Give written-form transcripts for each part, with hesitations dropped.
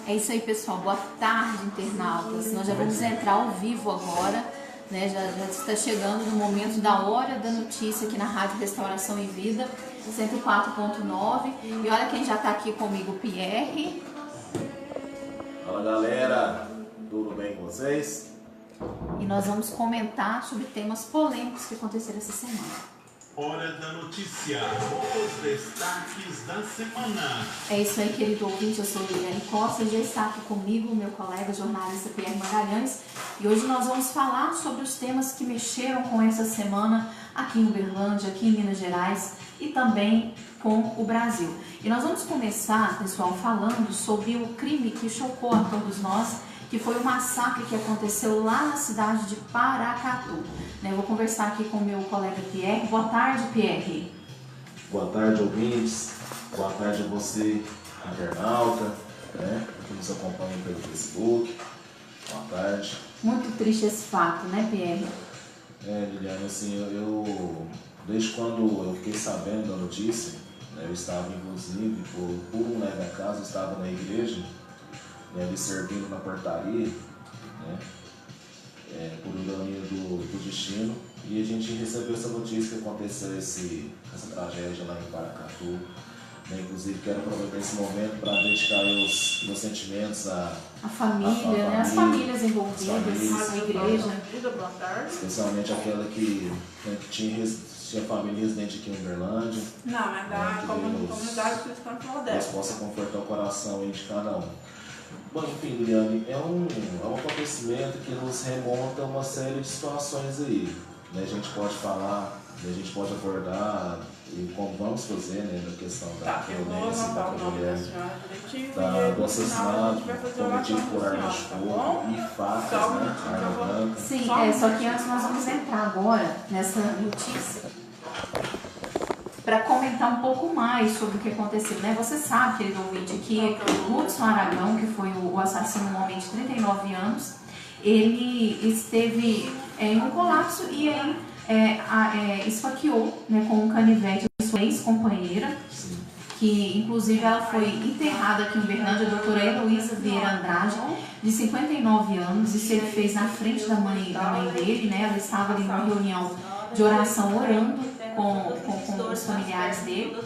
É isso aí, pessoal. Boa tarde, internautas. Nós já vamos entrar ao vivo agora, né? Já está chegando no momento da hora da notícia aqui na Rádio Restauração e Vida, 104.9. E olha quem já está aqui comigo, Pierre. Fala, galera. Tudo bem com vocês? E nós vamos comentar sobre temas polêmicos que aconteceram essa semana. Hora da notícia, os destaques da semana. É isso aí, querido ouvinte, eu sou Liliane Costa, já está aqui comigo meu colega jornalista Pierre Magalhães, e hoje nós vamos falar sobre os temas que mexeram com essa semana aqui em Uberlândia, aqui em Minas Gerais e também com o Brasil. E nós vamos começar, pessoal, falando sobre o crime que chocou a todos nós, que foi o massacre que aconteceu lá na cidade de Paracatu. Eu vou conversar aqui com o meu colega Pierre. Boa tarde, Pierre. Boa tarde, ouvintes. Boa tarde a você, internauta, né, que nos acompanha pelo Facebook. Boa tarde. Muito triste esse fato, né, Pierre? Liliane, assim, eu desde quando eu fiquei sabendo da notícia, né, eu estava inclusive, por um acaso, eu estava na igreja, ali servindo na portaria, né, por ironia do destino, e a gente recebeu essa notícia que aconteceu essa tragédia lá em Paracatu. Inclusive quero aproveitar esse momento para dedicar os meus sentimentos à família, né? As famílias envolvidas, a igreja. Especialmente aquela que tinha família residente aqui em Uberlândia. Não, é da comunidade cristã de Deus. Deus possa confortar o coração aí de cada um. Bom, enfim, Liliane, é um acontecimento que nos remonta a uma série de situações aí. Né? A gente pode falar, a gente pode abordar, e como vamos fazer, né, na questão da violência contra a mulher, do assassinato cometido por arma de fogo e facas, né, arma branca. Sim, só que antes nós vamos entrar agora nessa notícia para comentar um pouco mais sobre o que aconteceu, né? Você sabe, querido ouvinte, que o Hudson Aragão, que foi o assassino, um homem de 39 anos, ele esteve em um colapso e aí esfaqueou, né, com um canivete a sua ex-companheira, que inclusive ela foi enterrada aqui em Uberlândia, a doutora Heloísa Vieira Andrade, de 59 anos. Isso ele fez na frente da mãe dele, né? Ela estava ali numa reunião de oração orando com os familiares dele.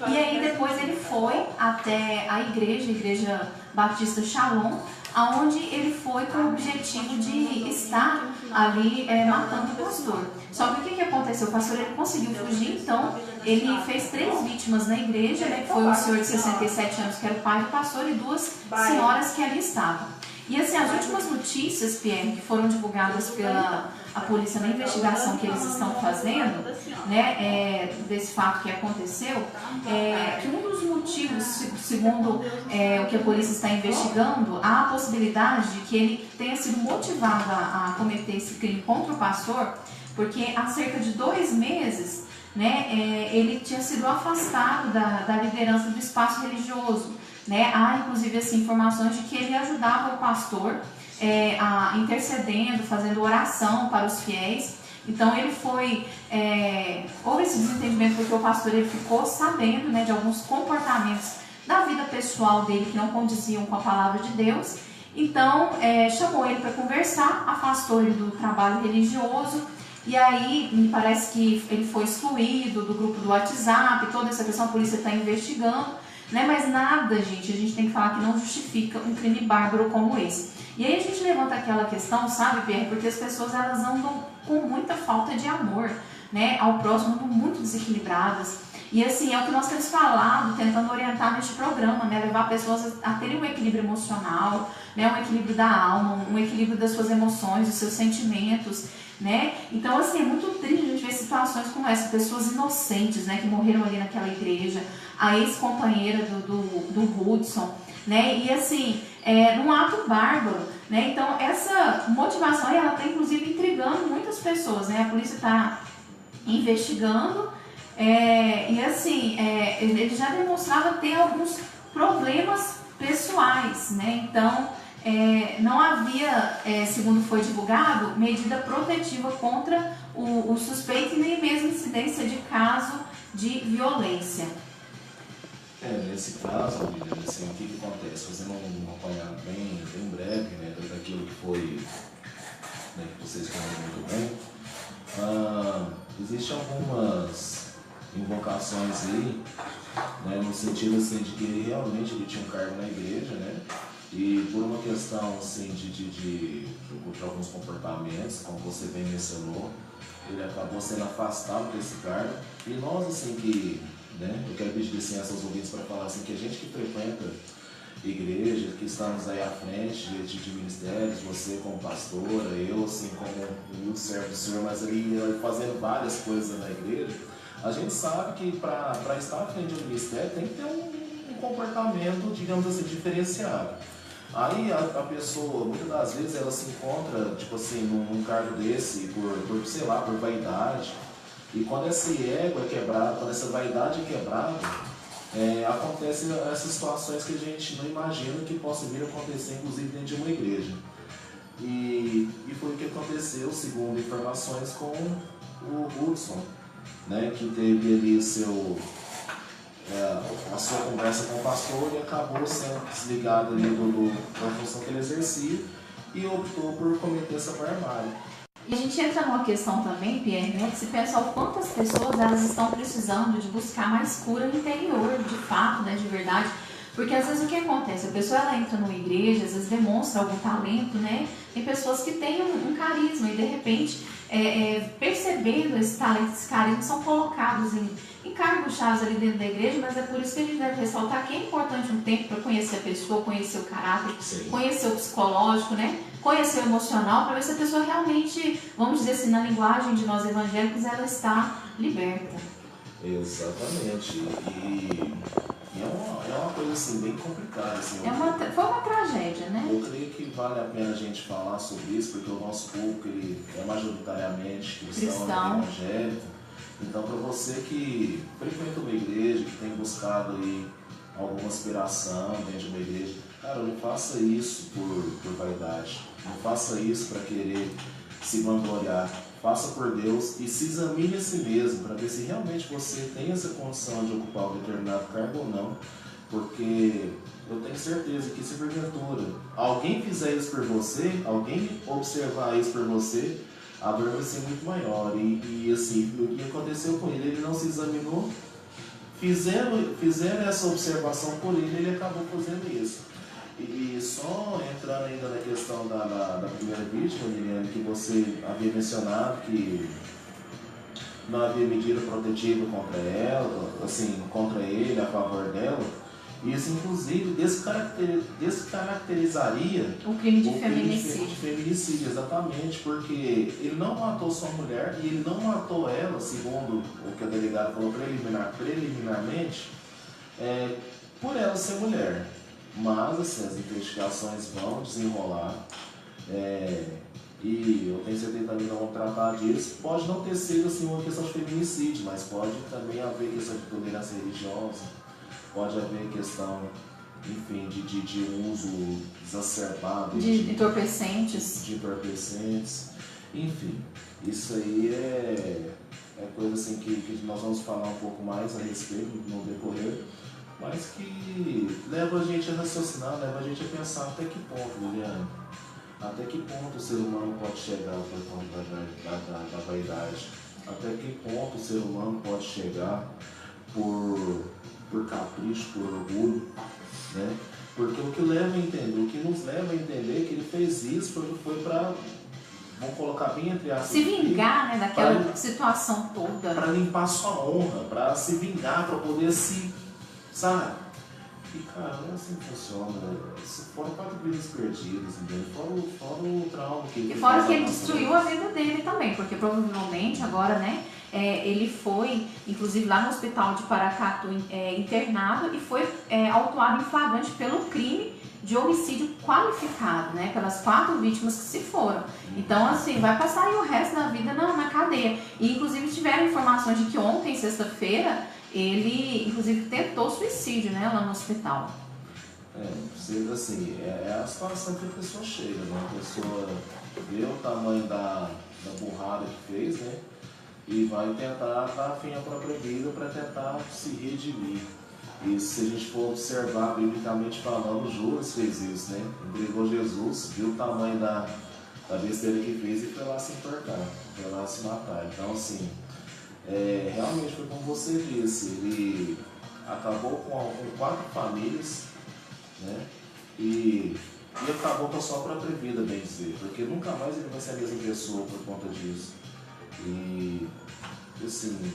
E aí depois ele foi até a Igreja Batista Shalom, aonde ele foi com o objetivo de estar ali matando o pastor. Só que o que aconteceu? O pastor ele conseguiu fugir, então ele fez 3 vítimas na igreja, né, que foi um senhor de 67 anos, que era o pai do pastor, e 2 senhoras que ali estavam. E assim, as últimas notícias, Pierre, que foram divulgadas pela polícia na investigação que eles estão fazendo, né, desse fato que aconteceu, que um dos motivos, segundo o que a polícia está investigando, há a possibilidade de que ele tenha sido motivado a cometer esse crime contra o pastor, porque há cerca de 2 meses, né, ele tinha sido afastado da liderança do espaço religioso. Né? Há inclusive assim, informações de que ele ajudava o pastor intercedendo, fazendo oração para os fiéis. Então ele foi, houve esse desentendimento porque o pastor ele ficou sabendo, né, de alguns comportamentos da vida pessoal dele que não condiziam com a palavra de Deus. Então chamou ele para conversar, afastou ele do trabalho religioso. E aí, me parece que ele foi excluído do grupo do WhatsApp, toda essa questão a polícia está investigando, né? Mas nada, gente, a gente tem que falar que não justifica um crime bárbaro como esse. E aí a gente levanta aquela questão, sabe, Pierre, porque as pessoas elas andam com muita falta de amor, né, ao próximo, andam muito desequilibradas. E assim, é o que nós temos falado, tentando orientar neste programa, né, levar pessoas a terem um equilíbrio emocional, né, um equilíbrio da alma, um equilíbrio das suas emoções, dos seus sentimentos, né? Então, assim, é muito triste a gente ver situações como essa, pessoas inocentes, né, que morreram ali naquela igreja, a ex-companheira do Hudson, né, e assim, num ato bárbaro, né, então essa motivação aí, ela está inclusive intrigando muitas pessoas, né, a polícia está investigando, e assim, ele já demonstrava ter alguns problemas pessoais, né, então não havia, segundo foi divulgado, medida protetiva contra o suspeito e nem mesmo incidência de caso de violência. Nesse caso, assim, o que acontece? fazendo um apanhado bem breve, né, daquilo que foi, né, que vocês conhecem muito bem, existem algumas invocações aí, né, no sentido assim, de que ele realmente tinha um cargo na igreja, né, e por uma questão assim, de alguns comportamentos, como você bem mencionou, ele acabou sendo afastado desse cargo. E nós, assim, que, né, eu quero pedir licença aos ouvintes para falar assim, que a gente que frequenta igreja, que estamos aí à frente de ministérios, você como pastora, eu assim como um servo do Senhor, mas aí fazendo várias coisas na igreja, a gente sabe que para estar à frente de um ministério tem que ter um comportamento, digamos assim, diferenciado. Aí a pessoa, muitas das vezes, ela se encontra, tipo assim, num cargo desse, por sei lá, por vaidade. E quando esse ego é quebrado, quando essa vaidade é quebrada, acontecem essas situações que a gente não imagina que possa vir a acontecer, inclusive dentro de uma igreja. E foi o que aconteceu, segundo informações, com o Hudson, né, que teve ali a sua conversa com o pastor e acabou sendo desligado ali da função que ele exercia e optou por cometer essa barbárie. E a gente entra numa questão também, Pierre, né, que se pensa o quanto as pessoas elas estão precisando de buscar mais cura interior, de fato, né, de verdade. Porque às vezes o que acontece? A pessoa ela entra numa igreja, às vezes demonstra algum talento, né? Tem pessoas que têm um carisma e de repente, percebendo esse talento, esse carisma, são colocados em cargos-chave ali dentro da igreja, mas é por isso que a gente deve ressaltar que é importante um tempo para conhecer a pessoa, conhecer o caráter, sim, conhecer o psicológico, né? Conhecer o emocional, para ver se a pessoa realmente, vamos dizer assim, na linguagem de nós evangélicos, ela está liberta. Exatamente. E é uma coisa assim, bem complicada. Assim, foi uma tragédia, né? Eu creio que vale a pena a gente falar sobre isso, porque o nosso público ele é majoritariamente cristão. Evangélico. Então, para você que frequenta uma igreja, que tem buscado aí alguma aspiração dentro de uma igreja, cara, não faça isso por vaidade. Não faça isso para querer se vangloriar. Faça por Deus e se examine a si mesmo para ver se realmente você tem essa condição de ocupar um determinado cargo ou não. Porque eu tenho certeza que se porventura alguém fizer isso por você, alguém observar isso por você, a dor vai ser muito maior. E assim, o que aconteceu com ele? Ele não se examinou. Fizeram essa observação por ele, ele acabou fazendo isso. E só entrando ainda na questão da primeira vítima, Liliane, que você havia mencionado que não havia medida protetiva contra ela, assim, contra ele, a favor dela, isso inclusive descaracterizaria o crime de feminicídio. Feminicídio, exatamente, porque ele não matou sua mulher e ele não matou ela, segundo o que a delegada falou preliminarmente, por ela ser mulher. Mas assim, as investigações vão desenrolar e eu tenho certeza que também não vão tratar disso. Pode não ter sido assim, uma questão de feminicídio, mas pode também haver questão de tolerância religiosa, pode haver questão, enfim, de uso exacerbado de entorpecentes. De entorpecentes. Enfim, isso aí é coisa assim que nós vamos falar um pouco mais a respeito no decorrer, mas que leva a gente a raciocinar, leva a gente a pensar até que ponto, Liliane, até que ponto o ser humano pode chegar por conta da vaidade, até que ponto o ser humano pode chegar por capricho, por orgulho, né? Porque o que nos leva a entender que ele fez isso foi para, vamos colocar bem entre aspas, se vingar, né, daquela situação toda. Para limpar sua honra, para se vingar, para poder sabe? E cara, não é assim que funciona, né? Fora 4 vidas perdidas, entendeu? Fora o trauma que ele... E fora que ele destruiu a vida dele também, porque provavelmente agora, né, ele foi, inclusive lá no hospital de Paracatu, internado e foi autuado em flagrante pelo crime de homicídio qualificado, né, pelas 4 vítimas que se foram. Então, assim, vai passar aí o resto da vida na cadeia. E, inclusive, tiveram informações de que ontem, sexta-feira, ele, inclusive, tentou suicídio, né, lá no hospital. Assim, é a situação que a pessoa chega, né? A pessoa vê o tamanho da burrada que fez, né? E vai tentar dar fim à própria vida para tentar se redimir. E se a gente for observar, biblicamente falando, Judas fez isso, né? Entregou Jesus, viu o tamanho da besteira que fez e foi lá se enforcar, foi lá se matar. Então, assim, realmente foi como você disse, ele acabou com 4 famílias, né? E acabou com a sua própria vida, bem dizer, porque nunca mais ele vai ser a mesma pessoa por conta disso. E, assim,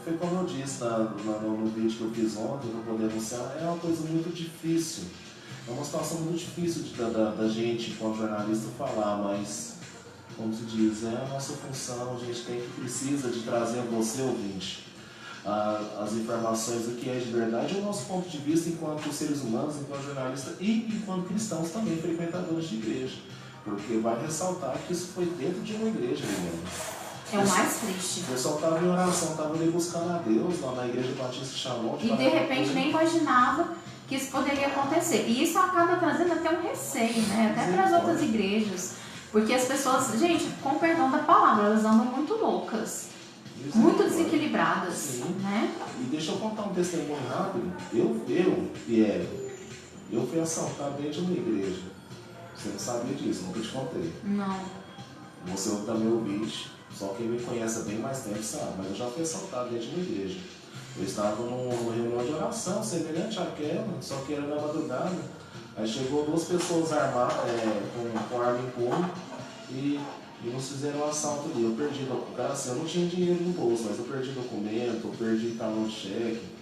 foi como eu disse no vídeo que eu fiz ontem, para poder anunciar, é uma coisa muito difícil. É uma situação muito difícil da gente, como jornalista, falar, mas, como se diz, é a nossa função, a gente precisa de trazer a você, ouvinte, as informações do que é de verdade, o nosso ponto de vista enquanto seres humanos, enquanto jornalistas e enquanto cristãos também, frequentadores de igreja. Porque vale ressaltar que isso foi dentro de uma igreja, mesmo. É o mais triste. O pessoal estava em oração, estava ali buscando a Deus lá na igreja Batista Shalom. E de repente nem imaginava que isso poderia acontecer. E isso acaba trazendo até um receio, né? Até para as outras igrejas. Porque as pessoas, gente, com perdão da palavra, elas andam muito loucas. Muito desequilibradas. Sim. Né? E deixa eu contar um testemunho rápido. Eu fui assaltado dentro de uma igreja. Você não sabia disso, nunca te contei. Não. Você também ouvinte, só quem me conhece há bem mais tempo sabe, mas eu já fui assaltado dentro de uma igreja. Eu estava numa reunião de oração, semelhante àquela, só que era na madrugada. Aí chegou 2 pessoas armadas, com arma em punho, e nos fizeram um assalto ali. Eu perdi documento, assim, eu não tinha dinheiro no bolso, mas eu perdi documento, eu perdi talão de cheque.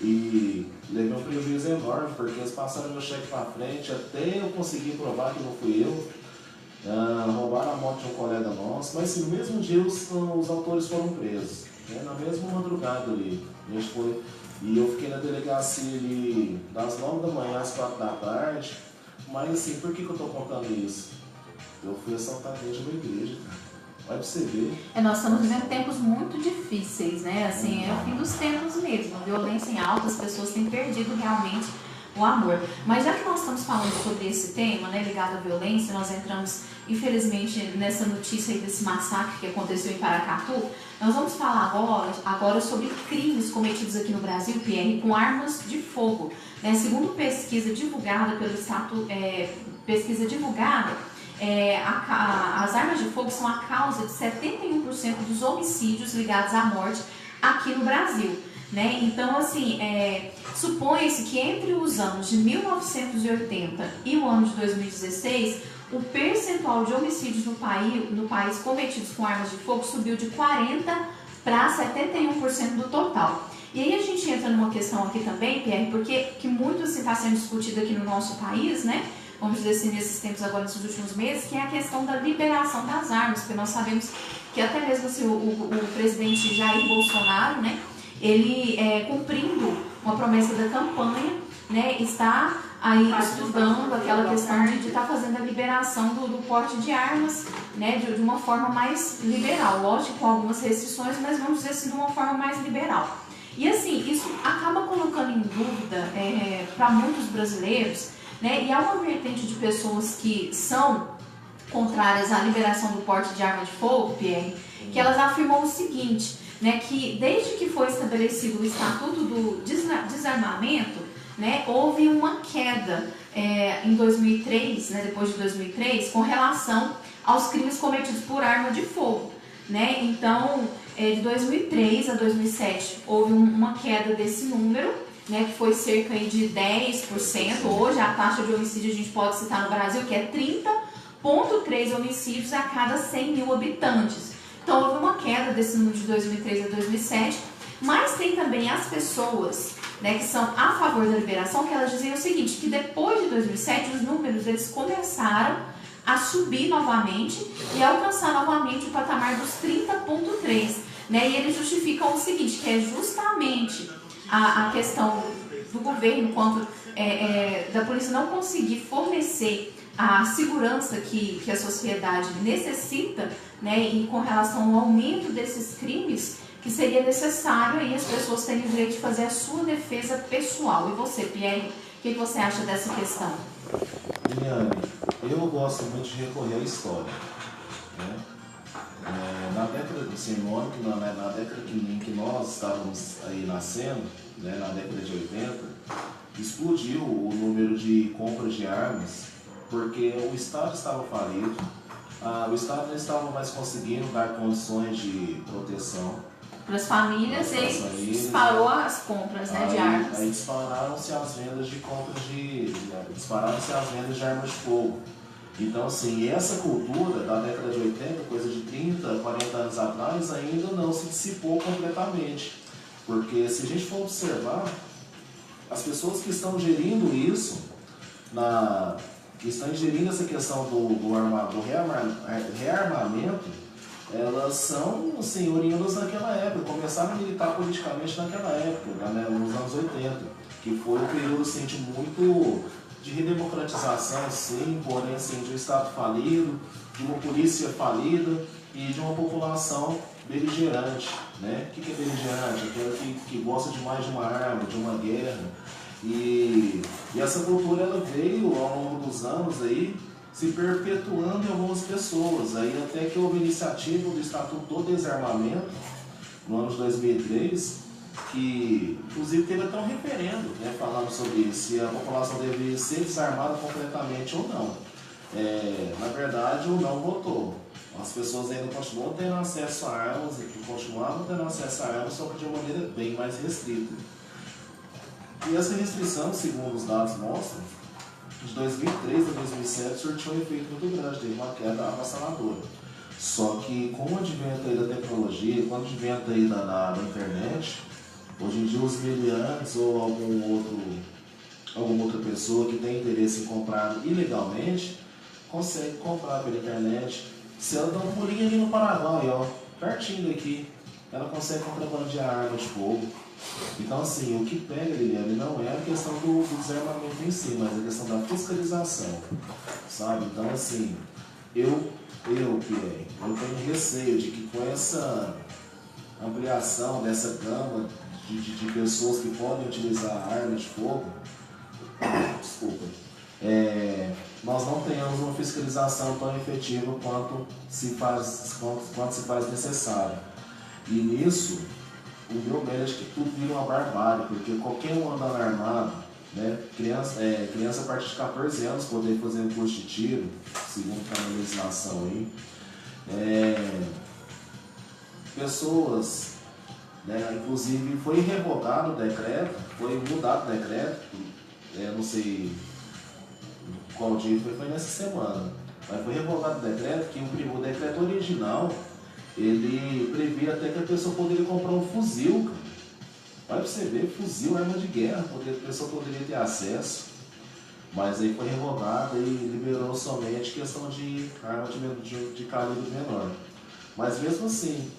E levei um prejuízo enorme, porque eles passaram meu cheque para frente, até eu conseguir provar que não fui eu. Roubaram a moto de um colega nosso, mas assim, no mesmo dia os autores foram presos, né? Na mesma madrugada ali. A gente foi, e eu fiquei na delegacia ali das 9 da manhã às 4 da tarde. Mas assim, por que eu estou contando isso? Eu fui assaltado dentro de uma igreja, cara. Vai pra você ver. Nós estamos vivendo tempos muito difíceis, né? Assim, é o fim dos tempos mesmo. A violência em alta, as pessoas têm perdido realmente o amor. Mas já que nós estamos falando sobre esse tema, né, ligado à violência, nós entramos, infelizmente, nessa notícia aí desse massacre que aconteceu em Paracatu. Nós vamos falar agora sobre crimes cometidos aqui no Brasil, Pierre, com armas de fogo. Né? Segundo pesquisa divulgada pelo as armas de fogo são a causa de 71% dos homicídios ligados à morte aqui no Brasil. Né? Então, assim, supõe-se que entre os anos de 1980 e o ano de 2016, o percentual de homicídios no país cometidos com armas de fogo subiu de 40% para 71% do total. E aí a gente entra numa questão aqui também, Pierre, porque que muito está sendo discutido aqui no nosso país, né? Vamos dizer assim, nesses tempos agora, nesses últimos meses, que é a questão da liberação das armas, porque nós sabemos que até mesmo assim, o presidente Jair Bolsonaro, né, ele, cumprindo uma promessa da campanha, né, está aí estudando aquela questão de estar fazendo a liberação do porte de armas, né, de uma forma mais liberal, lógico, com algumas restrições, mas vamos dizer assim, de uma forma mais liberal. E assim, isso acaba colocando em dúvida para muitos brasileiros, né, e há uma vertente de pessoas que são contrárias à liberação do porte de arma de fogo, Pierre, que elas afirmam o seguinte, né, que desde que foi estabelecido o Estatuto do Desarmamento, né, houve uma queda em 2003, né, depois de 2003, com relação aos crimes cometidos por arma de fogo. Né? Então, de 2003 a 2007, houve uma queda desse número, né, que foi cerca de 10%. Hoje, a taxa de homicídio a gente pode citar no Brasil, que é 30,3 homicídios a cada 100 mil habitantes. Então, houve uma queda desse número de 2003 a 2007, mas tem também as pessoas, né, que são a favor da liberação, que elas dizem o seguinte, que depois de 2007, os números eles começaram a subir novamente e alcançar novamente o patamar dos 30,3, né? E eles justificam o seguinte, que é justamente a questão do governo, quanto da polícia não conseguir fornecer a segurança que a sociedade necessita, né? E com relação ao aumento desses crimes, que seria necessário aí as pessoas terem o direito de fazer a sua defesa pessoal. E você, Pierre, o que você acha dessa questão? Liliane, eu gosto muito de recorrer à história. Né? Na década de 19, na década em que nós estávamos aí nascendo, né, na década de 80, explodiu o número de compras de armas, porque o Estado estava falido, o Estado não estava mais conseguindo dar condições de proteção para as famílias, e disparou as compras, né, de armas. Aí dispararam-se as vendas de armas de fogo. Então, assim, essa cultura da década de 80, coisa de 30, 40 anos atrás, ainda não se dissipou completamente. Porque se a gente for observar, as pessoas que estão gerindo isso, que estão gerindo essa questão do rearmamento, elas são, assim, oriundas naquela época, começaram a militar politicamente naquela época, né, nos anos 80, que foi um período, assim, de muito de redemocratização, sim, porém, assim, de um Estado falido, de uma polícia falida e de uma população beligerante, né? O que é beligerante? Aquela que gosta demais de uma arma, de uma guerra. E essa cultura, ela veio ao longo dos anos aí, se perpetuando em algumas pessoas, aí até que houve iniciativa do Estatuto do Desarmamento, no ano de 2003, que inclusive teve até um referendo, né, falando sobre se a população deveria ser desarmada completamente ou não. Na verdade, o não votou. As pessoas ainda continuam tendo acesso a armas e continuavam tendo acesso a armas, só que de uma maneira bem mais restrita. E essa restrição, segundo os dados mostram, de 2003 a 2007 surtiu um efeito muito grande, teve uma queda avassaladora. Só que com o advento aí da tecnologia, com o advento aí da internet, hoje em dia os miliantes ou alguma outra pessoa que tem interesse em comprar ilegalmente, consegue comprar pela internet. Se ela dá um pulinho ali no Paraguai, ó, pertinho daqui, ela consegue contrabandear arma de fogo. Então, assim, o que pega, Liliane, não é a questão do desarmamento em si, mas a questão da fiscalização, sabe? Então, assim, eu tenho receio de que com essa ampliação dessa gama de pessoas que podem utilizar armas de fogo, nós não tenhamos uma fiscalização tão efetiva quanto se faz necessário. E nisso, o meu medo é que tudo vira uma barbárie, porque qualquer um andando armado, né, criança a partir de 14 anos poder fazer um curso de tiro, segundo está na legislação aí, pessoas, né, inclusive foi revogado o decreto, foi mudado o decreto, não sei qual dia foi nessa semana, mas foi revogado o decreto, que o decreto original, ele previa até que a pessoa poderia comprar um fuzil, cara. Vai pra você ver, fuzil, arma de guerra, a pessoa poderia ter acesso, mas aí foi revogado e liberou somente questão de arma de calibre menor. Mas mesmo assim,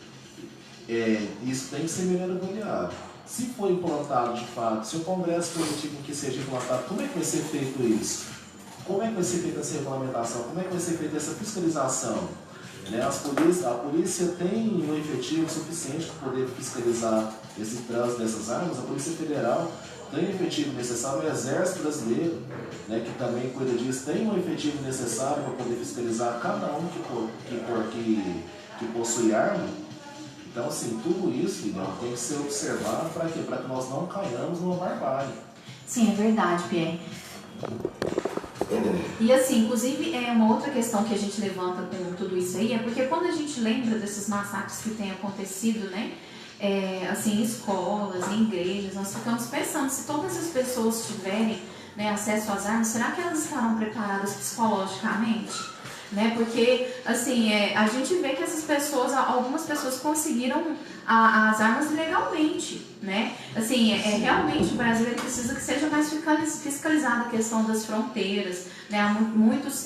isso tem que ser melhor avaliado. Se for implantado de fato, se o Congresso permitir que seja implantado, como é que vai ser feito isso? Como é que vai ser feita essa regulamentação? Como é que vai ser feita essa fiscalização? Né? A polícia tem um efetivo suficiente para poder fiscalizar esse trânsito dessas armas. A Polícia Federal tem o efetivo necessário. O Exército Brasileiro, né, que também cuida disso, tem um efetivo necessário para poder fiscalizar cada um que possui arma. Então, assim, tudo isso, Miguel, tem que ser observado para quê? Para que nós não caiamos numa barbárie. Sim, é verdade, Pierre. E assim, inclusive, uma outra questão que a gente levanta com tudo isso aí é porque quando a gente lembra desses massacres que têm acontecido, né, assim, em escolas, em igrejas, nós ficamos pensando, se todas as pessoas tiverem, né, acesso às armas, será que elas estarão preparadas psicologicamente? Né? Porque, assim, a gente vê que essas pessoas, algumas pessoas conseguiram as armas legalmente, né? Assim, realmente o Brasil precisa que seja mais fiscalizada a questão das fronteiras, né? Muitos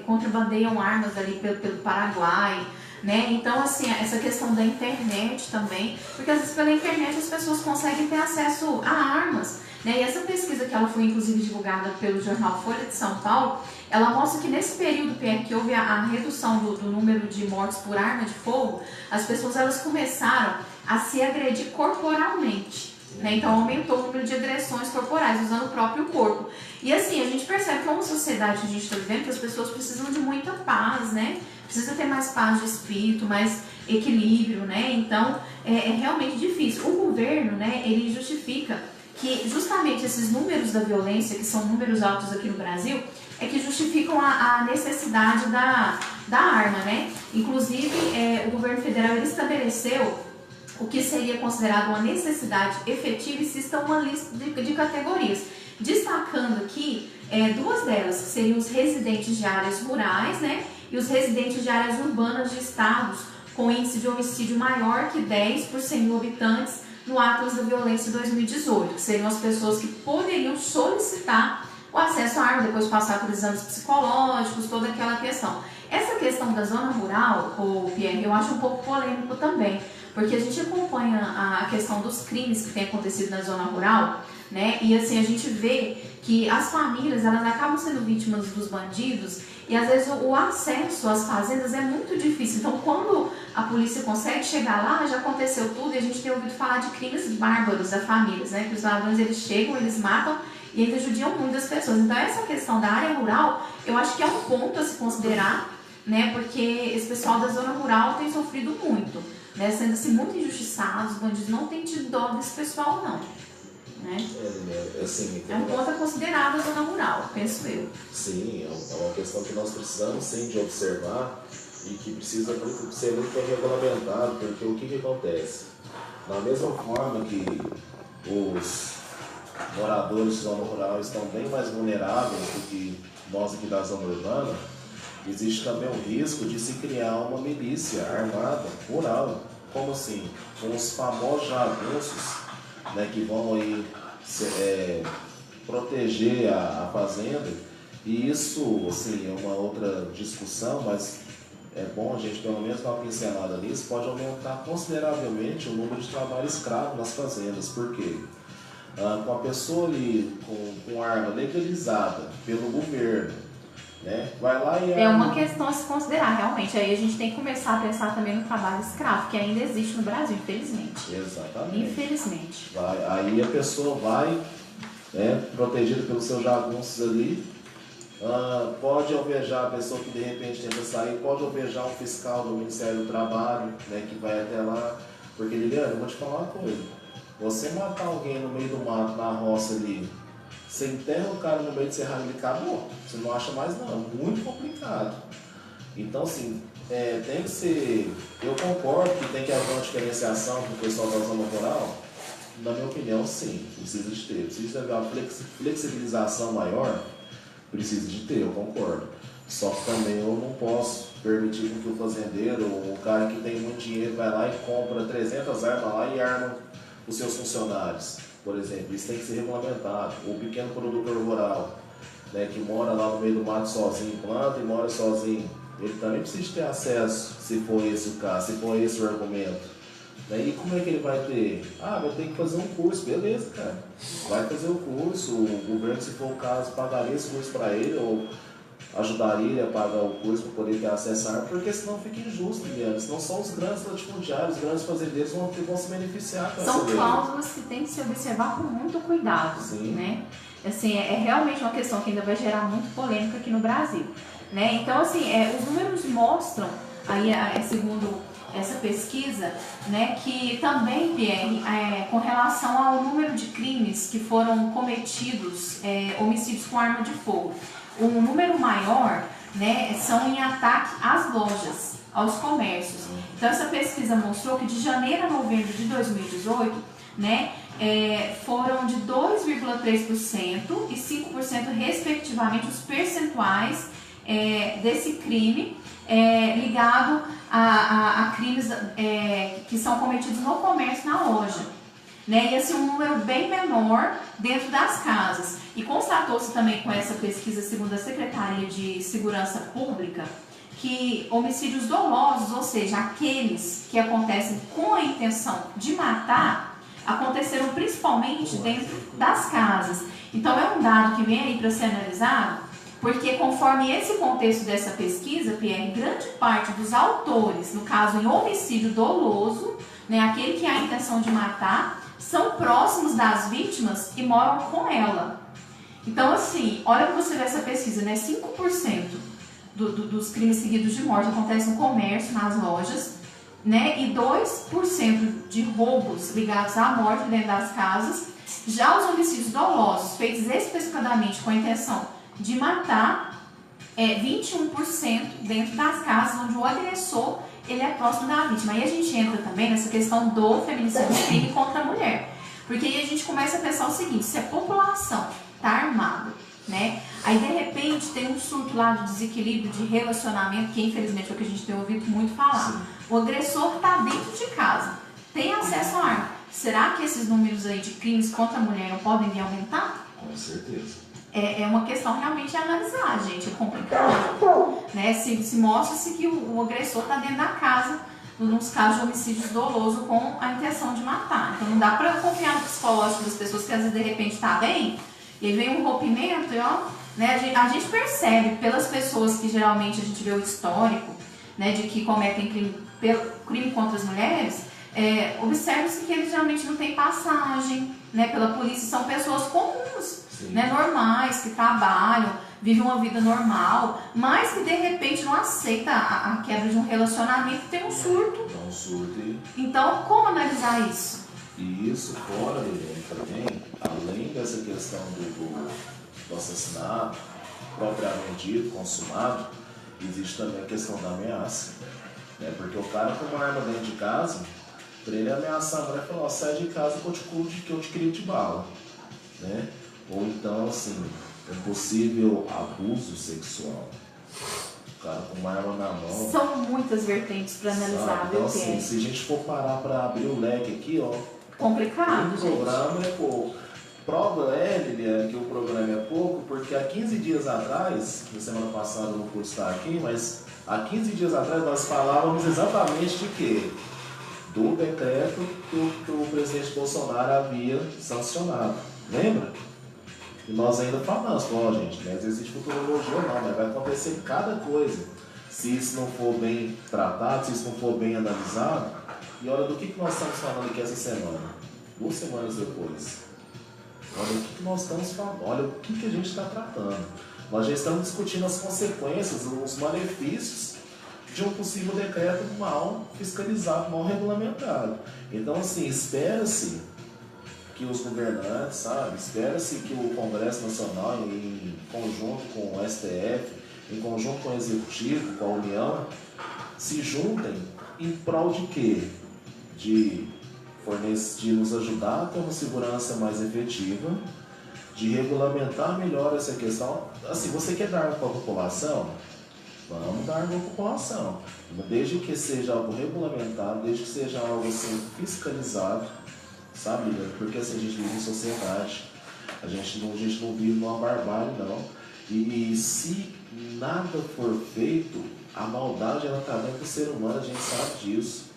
contrabandeiam armas ali pelo Paraguai, né? Então, assim, essa questão da internet também, porque às vezes pela internet as pessoas conseguem ter acesso a armas, né? E essa pesquisa que ela foi inclusive divulgada pelo jornal Folha de São Paulo, ela mostra que nesse período, Pierre, que houve a redução do número de mortes por arma de fogo, as pessoas elas começaram a se agredir corporalmente, né? Então aumentou o número de agressões corporais, usando o próprio corpo. E assim, a gente percebe que é uma sociedade que a gente está vivendo, que as pessoas precisam de muita paz, né? precisa ter mais paz de espírito, mais equilíbrio, né? Então, é realmente difícil. O governo, né, ele justifica que justamente esses números da violência, que são números altos aqui no Brasil, é que justificam a necessidade da arma, né? Inclusive, o governo federal ele estabeleceu o que seria considerado uma necessidade efetiva e cita uma lista de categorias, destacando aqui duas delas, que seriam os residentes de áreas rurais, né? E os residentes de áreas urbanas de estados com índice de homicídio maior que 10 por 100 mil habitantes no Atlas da Violência 2018, que seriam as pessoas que poderiam solicitar o acesso à arma, depois passar por exames psicológicos, toda aquela questão. Essa questão da zona rural, Pierre, eu acho um pouco polêmico também, porque a gente acompanha a questão dos crimes que tem acontecido na zona rural, né? E assim, a gente vê que as famílias, elas acabam sendo vítimas dos bandidos e às vezes o acesso às fazendas é muito difícil. Então, quando a polícia consegue chegar lá, já aconteceu tudo e a gente tem ouvido falar de crimes bárbaros a famílias, né? Que os ladrões, eles chegam, eles matam e ainda judiam muito das pessoas. Então, essa questão da área rural, eu acho que é um ponto a se considerar, né? Porque esse pessoal da zona rural tem sofrido muito, né? Sendo assim muito injustiçados, os bandidos não têm tido dó desse pessoal, não. Né? É um ponto a considerar a zona rural, penso eu. Sim, é uma questão que nós precisamos sim de observar e que precisa ser muito bem regulamentado, porque o que acontece? Da mesma forma que os moradores de zona rural estão bem mais vulneráveis do que nós aqui da zona urbana, existe também o risco de se criar uma milícia armada rural, como assim? Com os famosos jagunços, né, que vão aí proteger a fazenda, e isso assim, é uma outra discussão, mas é bom a gente pelo menos dar uma pincelada nisso. Pode aumentar consideravelmente o número de trabalho escravo nas fazendas. Por quê? Com a pessoa ali com arma legalizada pelo governo, né, vai lá e é uma questão a se considerar, realmente. Aí a gente tem que começar a pensar também no trabalho escravo, que ainda existe no Brasil, infelizmente. Exatamente. Infelizmente. Aí a pessoa vai, protegida pelos seus jagunços ali, pode alvejar a pessoa que de repente tenta sair, pode alvejar um fiscal do Ministério do Trabalho, né, que vai até lá. Porque, Liliana, eu vou te falar uma coisa: você matar alguém no meio do mato, na roça ali, você enterra o cara no meio de serralho e acabou. Você não acha mais não, muito complicado. Então, assim, tem que ser... Eu concordo que tem que haver uma diferenciação com o pessoal da zona rural. Na minha opinião, sim, precisa de ter. Precisa haver uma flexibilização maior, precisa de ter, eu concordo. Só que também eu não posso permitir que o fazendeiro, o cara que tem muito dinheiro, vai lá e compra 300 armas lá e arma os seus funcionários. Por exemplo, isso tem que ser regulamentado. O pequeno produtor rural, né, que mora lá no meio do mato sozinho, planta e mora sozinho, ele também precisa ter acesso, se for esse o caso, se for esse o argumento. E como é que ele vai ter? Vai ter que fazer um curso. Beleza, cara. Vai fazer o curso, o governo, se for o caso, pagaria esse curso para ele, ou ajudaria ele a pagar o curso para poder ter acesso à arma, porque senão fica injusto, Liana. Senão só os grandes latifundiários, os grandes fazendeiros vão se beneficiar com essa lei. São cláusulas que tem que se observar com muito cuidado. Sim. Né? Assim, é realmente uma questão que ainda vai gerar muito polêmica aqui no Brasil. Né? Então, assim, os números mostram, aí, segundo essa pesquisa, né, que também, Pierre, com relação ao número de crimes que foram cometidos, homicídios com arma de fogo, o número maior, né, são em ataque às lojas, aos comércios. Então, essa pesquisa mostrou que de janeiro a novembro de 2018, né, foram de 2,3% e 5%, respectivamente, os percentuais desse crime ligado a crimes que são cometidos no comércio, na loja. Né? E assim, um número bem menor dentro das casas. E constatou-se também com essa pesquisa, segundo a Secretaria de Segurança Pública, que homicídios dolosos, ou seja, aqueles que acontecem com a intenção de matar, aconteceram principalmente dentro das casas. Então é um dado que vem aí para ser analisado, porque conforme esse contexto dessa pesquisa, Pierre, grande parte dos autores, no caso em homicídio doloso, né, aquele que há a intenção de matar, são próximos das vítimas e moram com ela. Então, assim, olha para você ver essa pesquisa, né? 5% dos crimes seguidos de morte acontece no comércio, nas lojas, né? E 2% de roubos ligados à morte dentro das casas. Já os homicídios dolosos, feitos especificadamente com a intenção de matar, 21% dentro das casas onde o agressor ele é próximo da vítima. Aí a gente entra também nessa questão do feminicídio, crime contra a mulher. Porque aí a gente começa a pensar o seguinte, se a população está armada, né? Aí de repente tem um surto lá de desequilíbrio de relacionamento, que infelizmente é o que a gente tem ouvido muito falar. Sim. O agressor está dentro de casa, tem acesso à arma. Será que esses números aí de crimes contra a mulher não podem vir aumentar? Com certeza. É uma questão realmente a analisar, gente, é complicado. Né? Se mostra-se que o agressor está dentro da casa, nos casos de homicídios doloso com a intenção de matar. Então não dá para confiar no psicológico das pessoas que às vezes de repente está bem, e aí vem um rompimento, e ó, né? A gente percebe pelas pessoas que geralmente a gente vê o histórico, né, de que cometem crime contra as mulheres, observa-se que eles geralmente não têm passagem, né, pela polícia, são pessoas comuns, né, normais, que trabalham, vivem uma vida normal, mas que de repente não aceita a quebra de um relacionamento e tem um surto. Dá um surto e... Então, como analisar isso? E isso fora, Liliane, também, além dessa questão do assassinato propriamente dito, consumado, existe também a questão da ameaça. Né? Porque o cara com uma arma dentro de casa, para ele ameaçar a mulher e falar, sai de casa que eu te crio de bala. Né? Ou então, assim, um possível abuso sexual. O cara com uma arma na mão. São muitas vertentes para analisar, então, assim, se a gente for parar para abrir o leque aqui, ó. Complicado, o programa é pouco. Prova Liliane, que o programa é pouco, porque há 15 dias atrás, na semana passada eu não pude estar aqui, mas há 15 dias atrás nós falávamos exatamente de quê? Do decreto que o presidente Bolsonaro havia sancionado. Lembra? E nós ainda falamos, ó, gente, não existe futurologia não, mas vai acontecer cada coisa. Se isso não for bem tratado, se isso não for bem analisado. E olha do que nós estamos falando aqui essa semana, 2 semanas depois. Olha o que nós estamos falando, olha o que a gente está tratando. Nós já estamos discutindo as consequências, os malefícios de um possível decreto mal fiscalizado, mal regulamentado. Então, assim, espera-se que os governantes, sabe, espera-se que o Congresso Nacional, em conjunto com o STF, em conjunto com o Executivo, com a União, se juntem em prol de quê? De nos ajudar a ter uma segurança mais efetiva, de regulamentar melhor essa questão. Assim, você quer dar arma para a população? Vamos dar arma para a população. Desde que seja algo regulamentado, desde que seja algo assim, fiscalizado, sabe? Porque assim, a gente vive em sociedade, a gente não vive numa barbárie, não. E se nada for feito, a maldade ela está dentro do ser humano, a gente sabe disso.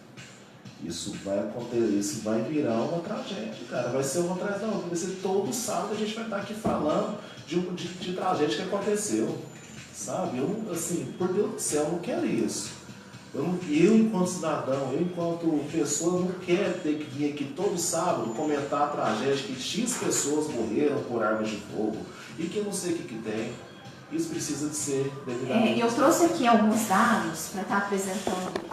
Isso vai acontecer, isso vai virar uma tragédia, cara. Vai ser uma atrás da outra. Vai ser todo sábado a gente vai estar aqui falando de tragédia que aconteceu. Sabe? Eu, assim, por Deus do céu, eu não quero isso. Eu enquanto cidadão, eu enquanto pessoa, não quero ter que vir aqui todo sábado comentar a tragédia que X pessoas morreram por armas de fogo e que eu não sei o que tem. Isso precisa de ser devidamente. Eu trouxe aqui alguns dados para estar apresentando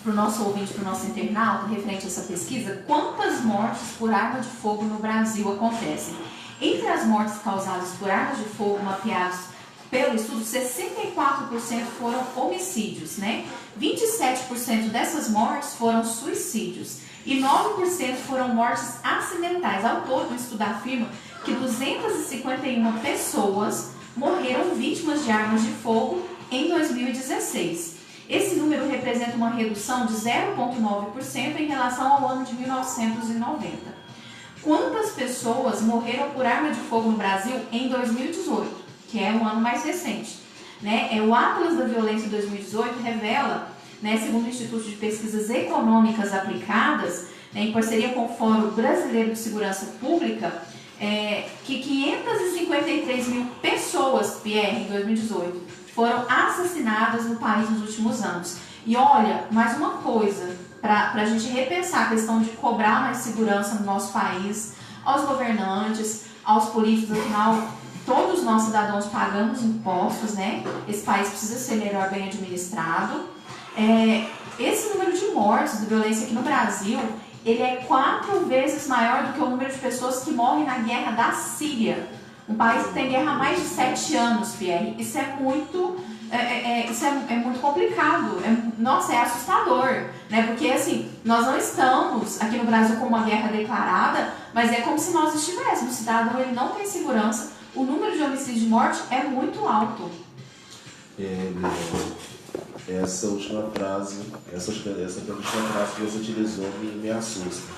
para o nosso ouvinte, para o nosso internauta, referente a essa pesquisa, quantas mortes por arma de fogo no Brasil acontecem. Entre as mortes causadas por armas de fogo mapeadas pelo estudo, 64% foram homicídios, né? 27% dessas mortes foram suicídios e 9% foram mortes acidentais. Ao todo, o estudo afirma que 251 pessoas morreram vítimas de armas de fogo em 2016. Esse número representa uma redução de 0,9% em relação ao ano de 1990. Quantas pessoas morreram por arma de fogo no Brasil em 2018, que é um ano mais recente? Né? O Atlas da Violência 2018 revela, né, segundo o Instituto de Pesquisas Econômicas Aplicadas, né, em parceria com o Fórum Brasileiro de Segurança Pública, que 553 mil pessoas, Pierre, em 2018, foram assassinadas no país nos últimos anos. E olha, mais uma coisa, para a gente repensar a questão de cobrar mais segurança no nosso país, aos governantes, aos políticos, afinal, todos nós cidadãos pagamos impostos, né? Esse país precisa ser melhor bem administrado. Esse número de mortes de violência aqui no Brasil, ele é 4 vezes maior do que o número de pessoas que morrem na guerra da Síria. Um país que tem guerra há mais de 7 anos, Pierre. Isso é muito, muito complicado. Nossa, é assustador, né? Porque assim, nós não estamos aqui no Brasil com uma guerra declarada, mas é como se nós estivéssemos. O cidadão, ele não tem segurança. O número de homicídios de morte é muito alto. Essa última frase que você utilizou me assusta.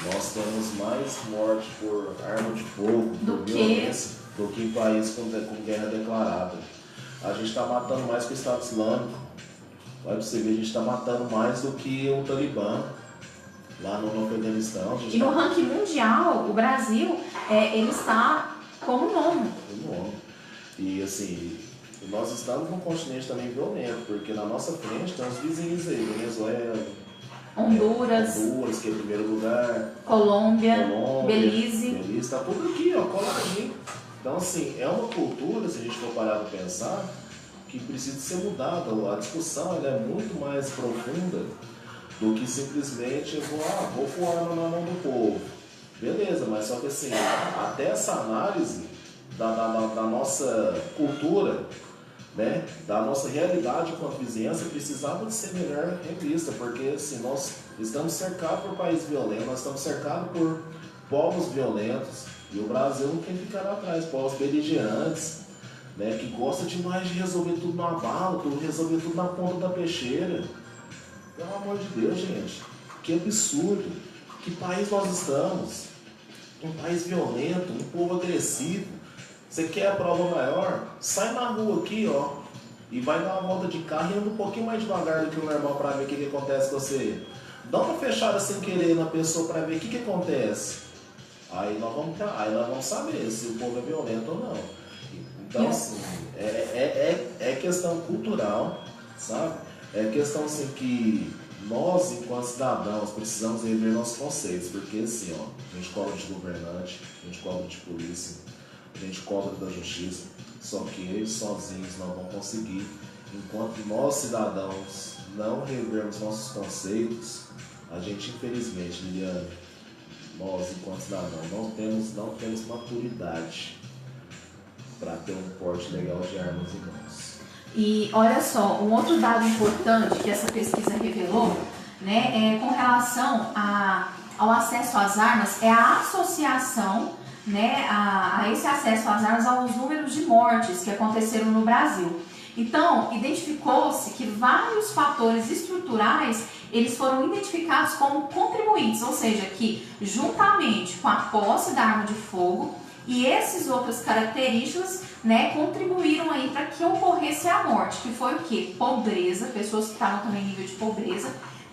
Nós temos mais morte por arma de fogo, por violência, do que em país com guerra declarada. A gente está matando mais que o Estado Islâmico. Vai você ver, a gente está matando mais do que o Talibã lá no Afeganistão. E no ranking mundial, o Brasil, ele está como nono. E assim, nós estamos num continente também violento, porque na nossa frente tem os vizinhos aí, Venezuela, Honduras, que é o primeiro lugar, Colômbia, Belize, está tudo aqui, ó, coladinho. Então assim, é uma cultura, se a gente for parar para pensar, que precisa ser mudada. A discussão ela é muito mais profunda do que simplesmente vou pôr arma na mão do povo. Beleza, mas só que assim, até essa análise da nossa cultura, né, da nossa realidade enquanto vizinhança, precisava de ser melhor revista, porque assim, nós estamos cercados por países violentos, nós estamos cercados por povos violentos, e o Brasil não quer ficar lá atrás, povos beligerantes, né, que gostam demais de resolver tudo na bala, resolver tudo na ponta da peixeira. Pelo amor de Deus, gente, que absurdo, que país nós estamos? Um país violento, um povo agressivo. Você quer a prova maior? Sai na rua aqui, ó, e vai dar uma volta de carro e anda um pouquinho mais devagar do que o normal para ver o que acontece com você. Dá uma fechada sem querer na pessoa para ver o que acontece. Aí nós vamos saber se o povo é violento ou não. Então, assim, é questão cultural, sabe? É questão, assim, que nós, enquanto cidadãos, precisamos rever nossos conceitos, porque, assim, ó, a gente cobra de governante, a gente cobra de polícia, a gente cobra da justiça, só que eles sozinhos não vão conseguir. Enquanto nós, cidadãos, não revermos nossos conceitos, a gente, infelizmente, Liliane, nós, enquanto cidadãos, não temos maturidade para ter um porte legal de armas em mãos. E olha só, um outro dado importante que essa pesquisa revelou, né, com relação ao acesso às armas, é a associação, né, a esse acesso às armas aos números de mortes que aconteceram no Brasil. Então, identificou-se que vários fatores estruturais, eles foram identificados como contribuintes, ou seja, que juntamente com a posse da arma de fogo e essas outras características, né, contribuíram aí para que ocorresse a morte, que foi o quê? Pobreza, pessoas que estavam também em nível de pobreza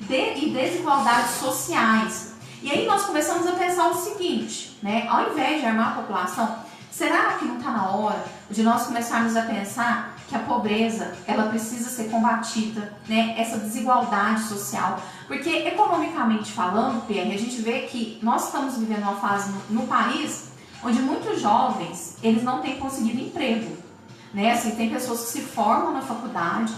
e desigualdades sociais. E aí nós começamos a pensar o seguinte, né, ao invés de armar a população, será que não está na hora de nós começarmos a pensar que a pobreza, ela precisa ser combatida, né, essa desigualdade social? Porque economicamente falando, Pierre, a gente vê que nós estamos vivendo uma fase no país onde muitos jovens, eles não têm conseguido emprego, né? Assim, tem pessoas que se formam na faculdade,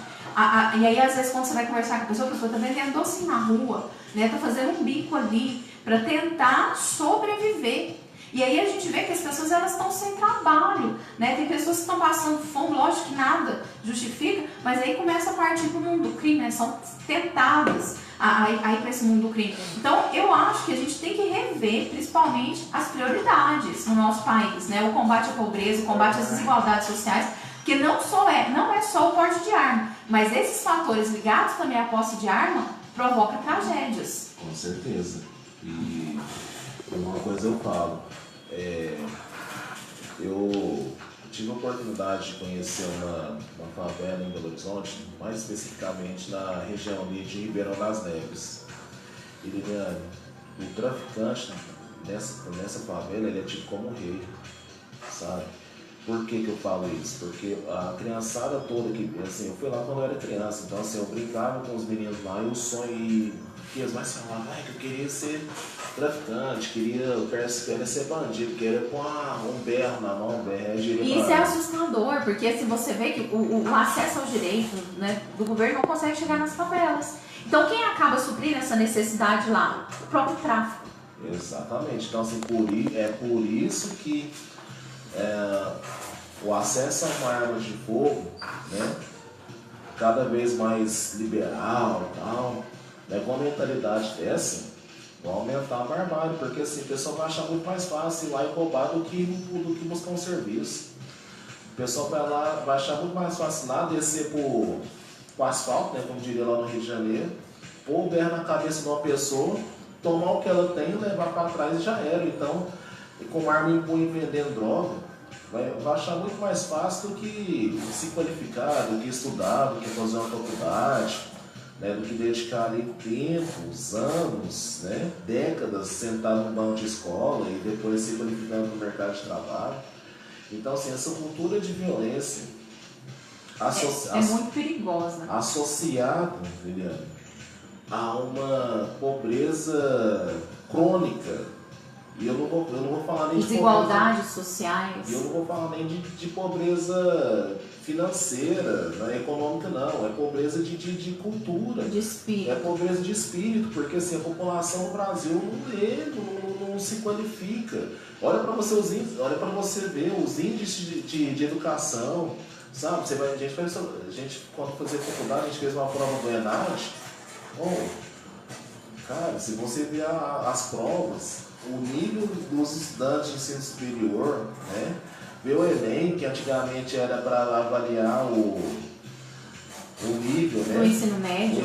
e aí às vezes quando você vai conversar com a pessoa está vendendo docinho na rua, né? Tá fazendo um bico ali para tentar sobreviver. E aí a gente vê que as pessoas, elas estão sem trabalho, né? Tem pessoas que estão passando fome, lógico que nada justifica, mas aí começa a partir para o mundo do crime, né? São tentadas aí para esse mundo do crime. Então, eu acho que a gente tem que rever, principalmente, as prioridades no nosso país, né? O combate à pobreza, o combate às desigualdades sociais, porque não é só o porte de arma, mas esses fatores ligados também à posse de arma provocam tragédias. Com certeza. E uma coisa eu falo, eu tive a oportunidade de conhecer uma favela em Belo Horizonte, mais especificamente na região ali de Ribeirão das Neves. E, Liliane, o traficante nessa favela, ele é tido como um rei, sabe? Por que eu falo isso? Porque a criançada toda, assim, eu fui lá quando eu era criança, então assim, eu brincava com os meninos lá e o sonho que eles mais falavam, que eu queria ser traficante, queria ser bandido, queria pôr um berro na mão, um berro. E isso é assustador, porque se você vê que o acesso aos direitos, né, do governo não consegue chegar nas favelas. Então quem acaba suprindo essa necessidade lá? O próprio tráfico. Exatamente. Então assim, é por isso que o acesso a uma arma de fogo, né, cada vez mais liberal e tal, né, com uma mentalidade dessa, vai aumentar a barbárie, porque assim, o pessoal vai achar muito mais fácil ir lá e roubar do que buscar um serviço. O pessoal vai achar muito mais fácil lá descer pro asfalto, né, como diria lá no Rio de Janeiro, pôr o berro na cabeça de uma pessoa, tomar o que ela tem, levar para trás e já era. Então, com arma em punho vendendo droga, vai achar muito mais fácil do que se qualificar, do que estudar, do que fazer uma faculdade, né, do que dedicar ali tempos, anos, né, décadas sentado no banco de escola e depois se qualificando no mercado de trabalho. Então, assim, essa cultura de violência é muito perigosa. Associada, Liliane, a uma pobreza crônica. E eu não vou falar nem desigualdades sociais. E eu não vou falar nem de pobreza financeira, não é econômica não, é pobreza de cultura. De espírito. É pobreza de espírito, porque assim, a população no Brasil não lê, não se qualifica. Olha para você ver os índices de educação, sabe? A gente, quando fazia faculdade, a gente fez uma prova do ENAD. Cara, se você ver as provas, o nível dos estudantes de ensino superior, né? Ver o Enem, que antigamente era para avaliar o nível, né? O ensino médio.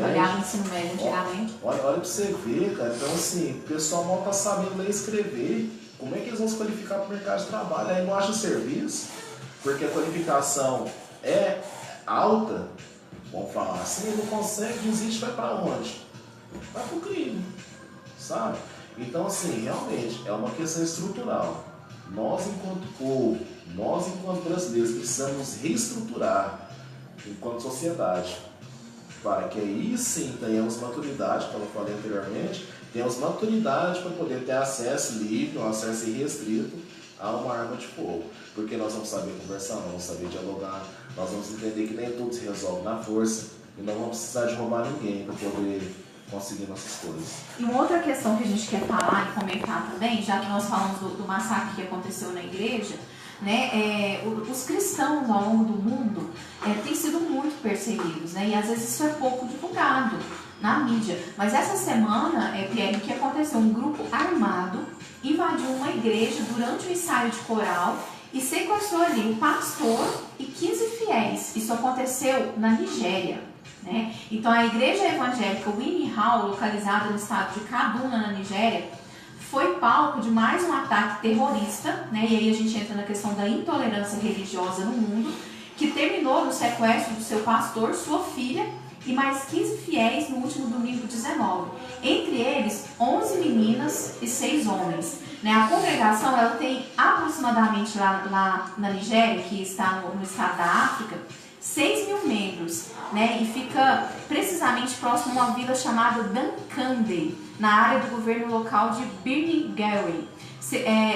Olhava o ensino médio antigamente. Olha para você ver, cara. Então, assim, o pessoal mal tá sabendo ler e escrever. Como é que eles vão se qualificar para o mercado de trabalho? Aí não acha serviço, porque a qualificação é alta. Vamos falar assim, não consegue, desiste, vai para onde? Vai para o crime, sabe? Então, assim, realmente, é uma questão estrutural. Nós, enquanto povo, nós, enquanto brasileiros, precisamos nos reestruturar enquanto sociedade, para que aí sim tenhamos maturidade, como eu falei anteriormente, tenhamos maturidade para poder ter acesso livre, um acesso irrestrito a uma arma de fogo. Porque nós vamos saber conversar, nós vamos saber dialogar, nós vamos entender que nem tudo se resolve na força e não vamos precisar de roubar ninguém para poder conseguir nossas coisas. E uma outra questão que a gente quer falar e comentar também, já que nós falamos do massacre que aconteceu na igreja, né, os cristãos ao longo do mundo têm sido muito perseguidos, né, e às vezes isso é pouco divulgado na mídia. Mas essa semana, Pierre, o que aconteceu? Um grupo armado invadiu uma igreja durante o ensaio de coral e sequestrou ali o pastor e 15 fiéis. Isso aconteceu na Nigéria. Né? Então a igreja evangélica Winnie Hall, localizada no estado de Kaduna, na Nigéria, foi palco de mais um ataque terrorista, né? E aí a gente entra na questão da intolerância religiosa no mundo, que terminou no sequestro do seu pastor, sua filha e mais 15 fiéis no último domingo 19. Entre eles, 11 meninas e 6 homens. Né? A congregação ela tem aproximadamente lá na Nigéria, que está no estado da África, 6 mil membros, né? E fica precisamente próximo a uma vila chamada Dankande, na área do governo local de Birmingham.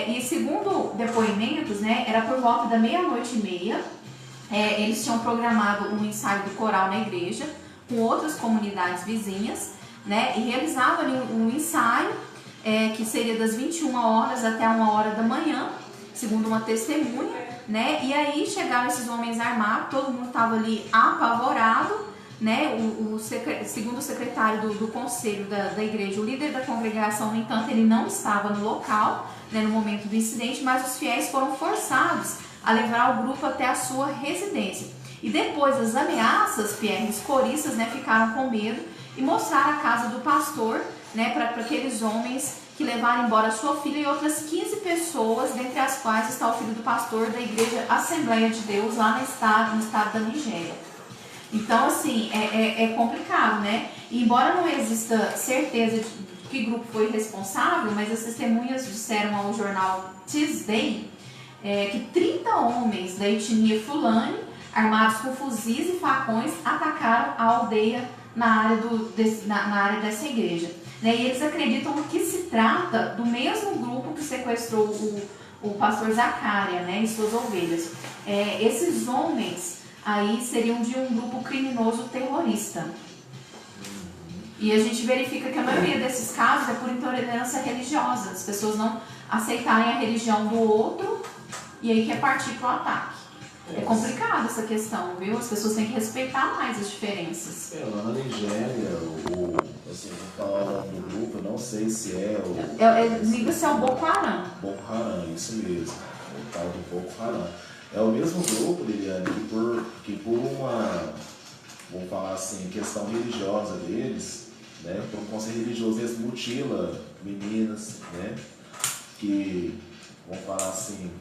E segundo depoimentos, né, era por volta da 00:30, eles tinham programado um ensaio do coral na igreja, com outras comunidades vizinhas, né, e realizavam ali um ensaio que seria das 21 horas até 1h da manhã, segundo uma testemunha. Né? E aí chegaram esses homens armados, todo mundo estava ali apavorado, né? Segundo o secretário do conselho da igreja, o líder da congregação, no entanto, ele não estava no local, né, no momento do incidente, mas os fiéis foram forçados a levar o grupo até a sua residência. E depois das ameaças, Pierre, os coristas, né, ficaram com medo e mostraram a casa do pastor, né, para aqueles homens que levaram embora sua filha e outras 15 pessoas, dentre as quais está o filho do pastor da igreja Assembleia de Deus, lá no estado da Nigéria. Então, assim, é complicado, né? E embora não exista certeza de que grupo foi responsável, mas as testemunhas disseram ao jornal Tuesday que 30 homens da etnia Fulani, armados com fuzis e facões, atacaram a aldeia na área dessa igreja. né? E eles acreditam que se trata do mesmo grupo que sequestrou o pastor Zacária, né, e suas ovelhas. Esses homens aí seriam de um grupo criminoso terrorista. E a gente verifica que a maioria desses casos é por intolerância religiosa. As pessoas não aceitarem a religião do outro e aí quer partir para o ataque. É complicado essa questão, viu? As pessoas têm que respeitar mais as diferenças. Lá na Nigéria, assim, vou falar o nome do grupo, eu não sei se Liga-se ao Boko Haram. Boko Haram, isso mesmo. O tal do Boko Haram. É o mesmo grupo, Liliane, que por uma, vamos falar assim, questão religiosa deles, né? Por um conceito religioso, eles mutilam meninas, né? Que, vamos falar assim,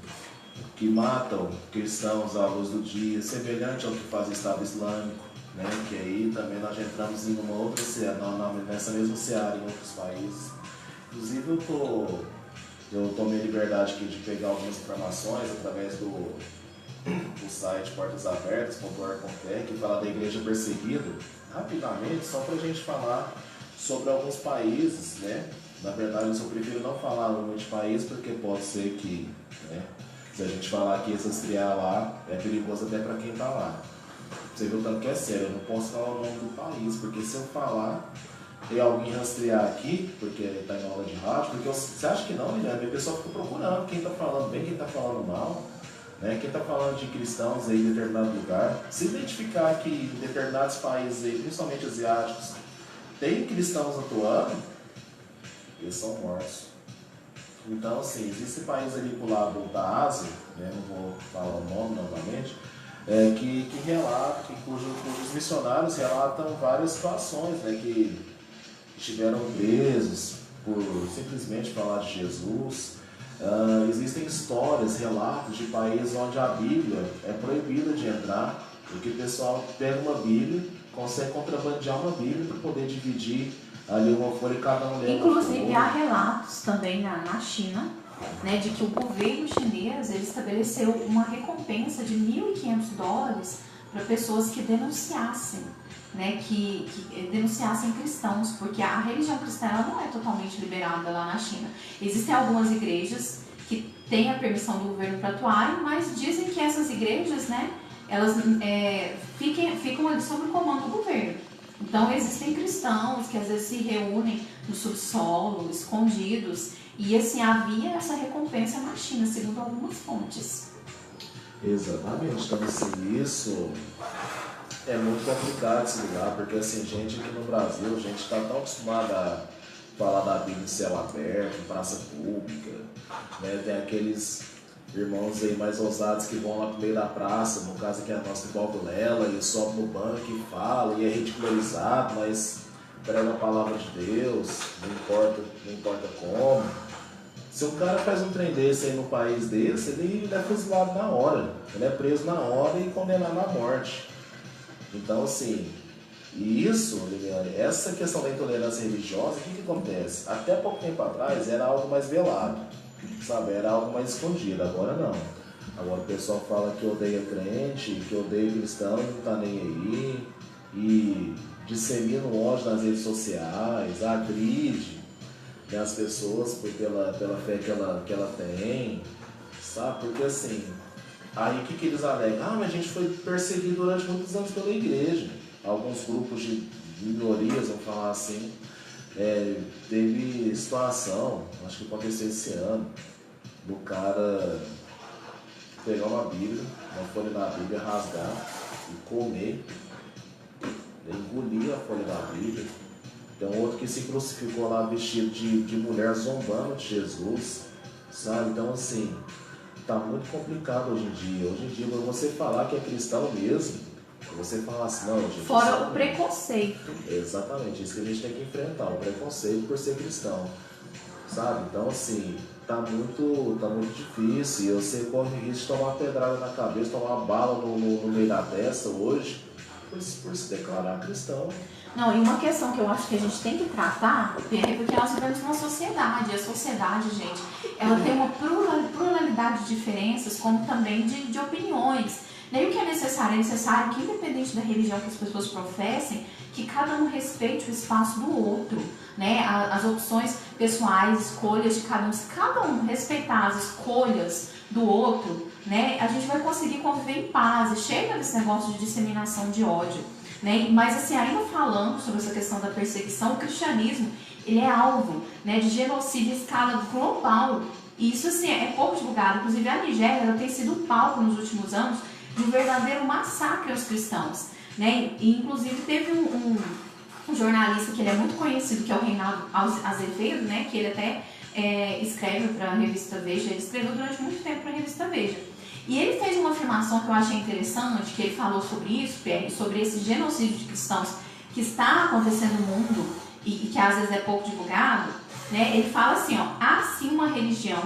que matam cristãos à luz do dia, semelhante ao que faz o Estado Islâmico, né? Que aí também nós já entramos em uma outra seara, nessa mesma seara em outros países. Inclusive eu tomei a liberdade aqui de pegar algumas informações através do site portasabertas.org.br, que fala da igreja perseguida, rapidamente, só para a gente falar sobre alguns países, né? Na verdade, eu só prefiro não falar o nome de país, porque pode ser que, né, se a gente falar aqui, rastrear lá, é perigoso até para quem está lá. Você viu tanto que é sério, eu não posso falar o nome do país, porque se eu falar, tem alguém rastrear aqui, porque está em aula de rádio, porque você acha que não, Liliane? A pessoa fica procurando quem está falando bem, quem está falando mal, né? Quem está falando de cristãos aí em determinado lugar. Se identificar que em determinados países aí, principalmente asiáticos, tem cristãos atuando, eles são mortos. Então, assim, existe país ali pro lado da Ásia, né, não vou falar o nome novamente, que relata, cujos missionários relatam várias situações, né, que estiveram presos por simplesmente falar de Jesus. Existem histórias, relatos de países onde a Bíblia é proibida de entrar, porque o pessoal pega uma Bíblia, consegue contrabandear uma Bíblia para poder dividir ali uma folha e cada um leva. Inclusive há relatos também na China, né, de que o governo chinês ele estabeleceu uma recompensa de $1.500 para pessoas que denunciassem, né, que denunciassem cristãos, porque a religião cristã ela não é totalmente liberada lá na China. Existem algumas igrejas que têm a permissão do governo para atuar, mas dizem que essas igrejas, né, elas ficam ali sob o comando do governo. Então existem cristãos que às vezes se reúnem no subsolo, escondidos, e assim havia essa recompensa na China, segundo algumas fontes. Exatamente, então assim, isso é muito complicado de se ligar, porque assim, gente aqui no Brasil, a gente está tão acostumado a falar da Bíblia em céu aberto, em praça pública, né? Tem aqueles irmãos aí mais ousados que vão lá pro meio da praça, no caso aqui é a nossa Bob Lela, e sobe no banco e fala, e é ridicularizado, mas prega a palavra de Deus, não importa como. Se um cara faz um trem desse aí no país desse, ele é fuzilado na hora, ele é preso na hora e condenado à morte. Então assim, isso, Liliane, essa questão da intolerância religiosa, o que acontece? Até pouco tempo atrás era algo mais velado, sabe? Era algo mais escondido, agora não. Agora o pessoal fala que odeia crente, que odeia cristão e não tá nem aí, e dissemina o ódio nas redes sociais, agride, né, as pessoas pela fé que ela tem, sabe? Porque assim, aí o que eles alegam? Mas a gente foi perseguido durante muitos anos pela igreja. Alguns grupos de minorias, vamos falar assim, teve situação, acho que aconteceu esse ano, do cara pegar uma Bíblia, uma folha da Bíblia, rasgar e comer, engolir a folha da Bíblia. Tem um outro que se crucificou lá vestido de mulher, zombando de Jesus, sabe? Então assim, tá muito complicado hoje em dia. Hoje em dia, você falar que é cristão mesmo, você falar assim, não, gente... Fora o preconceito. Exatamente, isso que a gente tem que enfrentar, o preconceito por ser cristão, sabe? Então assim, tá muito difícil, e você corre o risco de tomar uma pedrada na cabeça, tomar uma bala no meio da testa hoje, por se declarar cristão. Não, e uma questão que eu acho que a gente tem que tratar é porque nós vivemos numa sociedade, e a sociedade, gente, ela tem uma pluralidade de diferenças, como também de opiniões. E o que é necessário que, independente da religião que as pessoas professem, que cada um respeite o espaço do outro, né? As opções pessoais, escolhas de cada um. Se cada um respeitar as escolhas do outro, né, a gente vai conseguir conviver em paz. E chega desse negócio de disseminação de ódio, né? Mas assim, ainda falando sobre essa questão da perseguição, o cristianismo, ele é alvo, né, de genocídio em escala global. E isso assim, é pouco divulgado. Inclusive a Nigéria, ela tem sido palco nos últimos anos de um verdadeiro massacre aos cristãos, né? E inclusive teve um jornalista que ele é muito conhecido, que é o Reinaldo Azevedo, né, que ele até escreve para a revista Veja. Ele escreveu durante muito tempo para a revista Veja. E ele fez uma afirmação que eu achei interessante, que ele falou sobre isso, Pierre, sobre esse genocídio de cristãos que está acontecendo no mundo e que às vezes é pouco divulgado, né? Ele fala assim, ó, há sim uma religião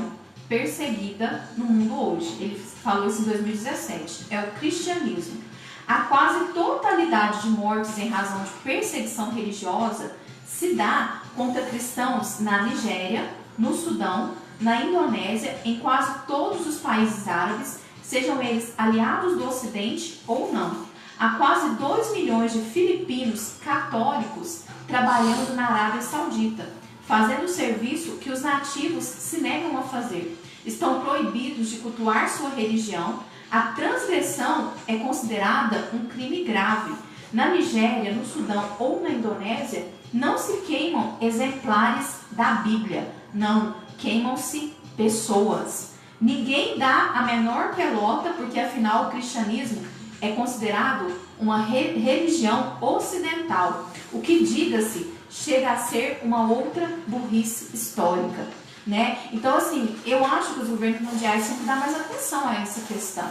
perseguida no mundo hoje. Ele falou isso em 2017, é o cristianismo. A quase totalidade de mortes em razão de perseguição religiosa se dá contra cristãos na Nigéria, no Sudão, na Indonésia, em quase todos os países árabes, sejam eles aliados do Ocidente ou não. Há quase 2 milhões de filipinos católicos trabalhando na Arábia Saudita, fazendo o serviço que os nativos se negam a fazer. Estão proibidos de cultuar sua religião. A transgressão é considerada um crime grave. Na Nigéria, no Sudão ou na Indonésia, não se queimam exemplares da Bíblia. Não, queimam-se pessoas. Ninguém dá a menor pelota, porque afinal o cristianismo é considerado uma religião ocidental. O que, diga-se, chega a ser uma outra burrice histórica, né? Então, assim, eu acho que os governos mundiais têm que dar mais atenção a essa questão,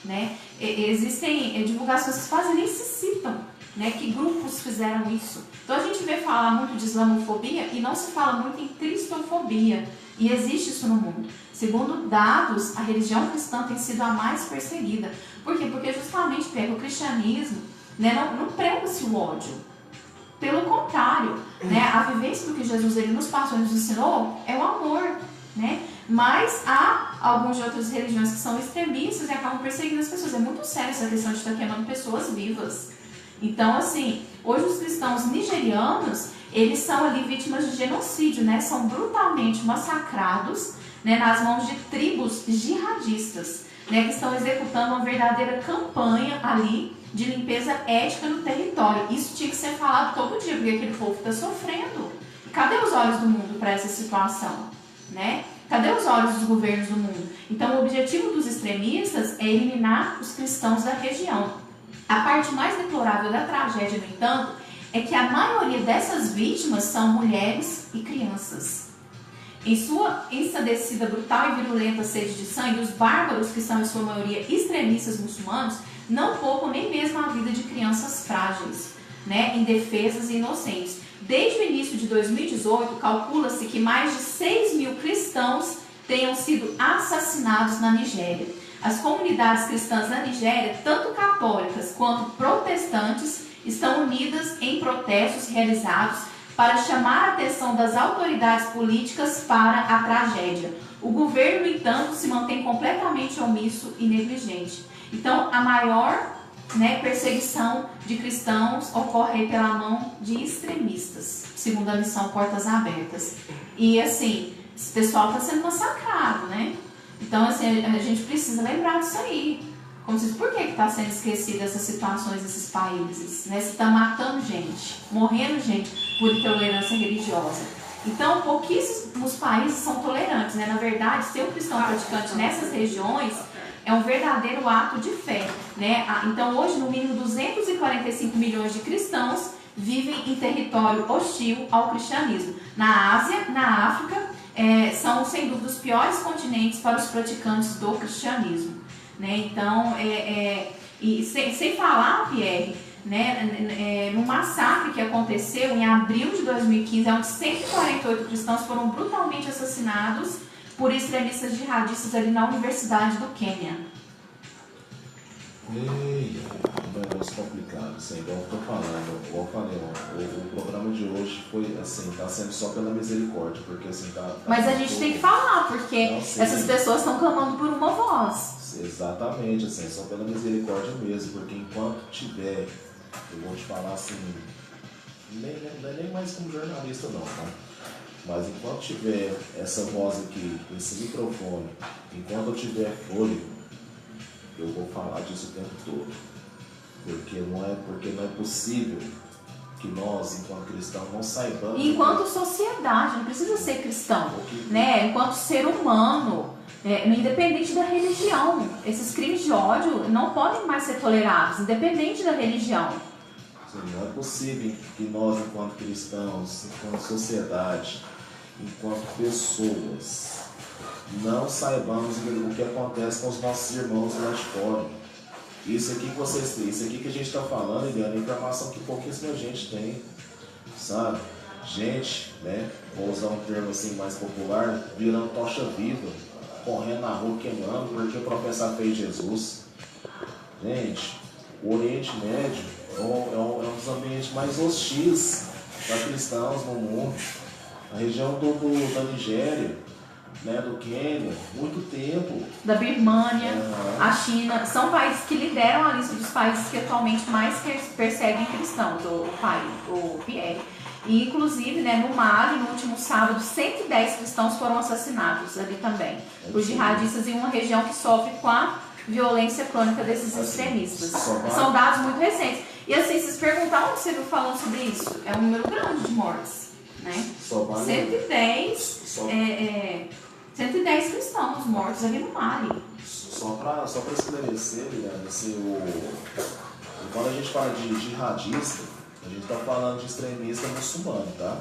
né? Existem divulgações que se fazem, nem se citam, né? Que grupos fizeram isso. Então, a gente vê falar muito de islamofobia e não se fala muito em cristofobia. E existe isso no mundo. Segundo dados, a religião cristã tem sido a mais perseguida. Por quê? Porque justamente o cristianismo, né, não prega-se o ódio. Pelo contrário, né, a vivência do que Jesus ele nos passou e nos ensinou é o amor, né? Mas há algumas de outras religiões que são extremistas e acabam perseguindo as pessoas. É muito sério essa questão de estar queimando pessoas vivas. Então, assim, hoje os cristãos nigerianos, eles são ali vítimas de genocídio, né? São brutalmente massacrados, né, nas mãos de tribos jihadistas, né, que estão executando uma verdadeira campanha ali de limpeza étnica no território. Isso tinha que ser falado todo dia, porque aquele povo está sofrendo. E cadê os olhos do mundo para essa situação, né? Cadê os olhos dos governos do mundo? Então, o objetivo dos extremistas é eliminar os cristãos da região. A parte mais deplorável da tragédia, no entanto, é que a maioria dessas vítimas são mulheres e crianças. Em sua ensandecida, brutal e virulenta sede de sangue, os bárbaros, que são em sua maioria extremistas muçulmanos, não poupam nem mesmo a vida de crianças frágeis, né, indefesas e inocentes. Desde o início de 2018, calcula-se que mais de 6 mil cristãos tenham sido assassinados na Nigéria. As comunidades cristãs na Nigéria, tanto católicas quanto protestantes, estão unidas em protestos realizados para chamar a atenção das autoridades políticas para a tragédia. O governo, no entanto, se mantém completamente omisso e negligente. Então, a maior, né, perseguição de cristãos ocorre pela mão de extremistas, segundo a missão Portas Abertas. E, assim, esse pessoal está sendo massacrado, né? Então, assim, a gente precisa lembrar disso aí. Como se diz, por que está sendo esquecida essas situações desses países? Né? Se está matando gente, morrendo gente por intolerância religiosa. Então, pouquíssimos países são tolerantes, né? Na verdade, ser um cristão praticante nessas regiões é um verdadeiro ato de fé, né? Então, hoje, no mínimo 245 milhões de cristãos vivem em território hostil ao cristianismo. Na Ásia, na África, são, sem dúvida, os piores continentes para os praticantes do cristianismo. Né? Então, e sem falar, Pierre, né, no massacre que aconteceu em abril de 2015, onde 148 cristãos foram brutalmente assassinados por extremistas jihadistas ali na Universidade do Quênia. Um negócio complicado, assim, igual eu tô falando, igual eu falei, o programa de hoje foi assim, tá sendo só pela misericórdia, porque assim, tá mas a gente tem que falar, porque essas pessoas estão clamando por uma voz. Exatamente, assim, só pela misericórdia mesmo, porque enquanto tiver, eu vou te falar assim, não é nem mais como jornalista não, tá? Mas enquanto tiver essa voz aqui, esse microfone, enquanto eu tiver fôlego, eu vou falar disso o tempo todo. Porque não é possível que nós, enquanto cristãos, não saibamos... Enquanto sociedade, não precisa ser cristão, né? Enquanto ser humano, independente da religião, esses crimes de ódio não podem mais ser tolerados, independente da religião. Não é possível que nós, enquanto cristãos, enquanto sociedade, enquanto pessoas, não saibamos o que acontece com os nossos irmãos lá de fora. Isso aqui que a gente está falando, Eliana, é informação que pouquíssima gente tem, sabe? Gente, né, vou usar um termo assim mais popular, virando tocha viva, correndo na rua, queimando, porque professa a fé em Jesus. Gente, o Oriente Médio é um dos ambientes mais hostis para cristãos no mundo. A região da Nigéria, né, do Quênia, muito tempo. Da Birmânia, a China, são países que lideram a lista dos países que atualmente mais perseguem cristãos, o Pierre. E inclusive, né, no Mali, no último sábado, 110 cristãos foram assassinados ali também, por jihadistas em uma região que sofre com a violência crônica desses extremistas. São dados muito recentes. E assim, se vocês perguntar onde você viu falando sobre isso, é um número grande de mortes, né? 110 cristãos mortos ali no Mali. Só para esclarecer, Guilherme, quando a gente fala de jihadista, a gente está falando de extremista muçulmano, tá?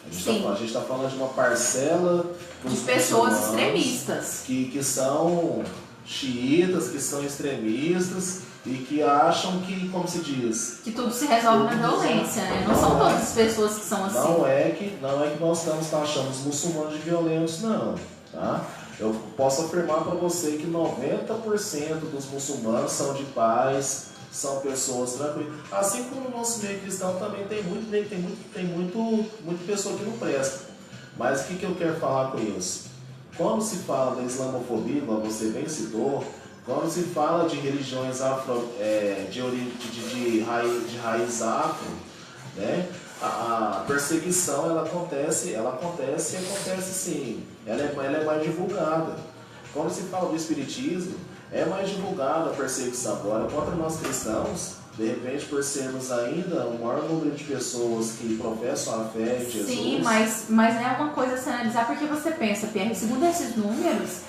A gente está falando de uma parcela de pessoas extremistas que são xiitas, que são extremistas e que acham que, como se diz, que tudo se resolve na violência, né? Não são todas as pessoas que são assim. Não é que nós estamos taxando os muçulmanos de violentos, não, tá? Eu posso afirmar para você que 90% dos muçulmanos são de paz, são pessoas tranquilas. Assim como no nosso meio cristão também tem muita pessoa que não presta. Mas o que eu quero falar com isso? Quando se fala da islamofobia, como você bem citou, quando se fala de religiões de raiz afro, né, a perseguição ela acontece sim, ela é mais divulgada. Quando se fala do espiritismo, é mais divulgada a perseguição. Agora, contra nós cristãos, de repente, por sermos ainda o maior número de pessoas que professam a fé em Jesus... Sim, mas é uma coisa a se analisar, porque você pensa, Pierre, segundo esses números,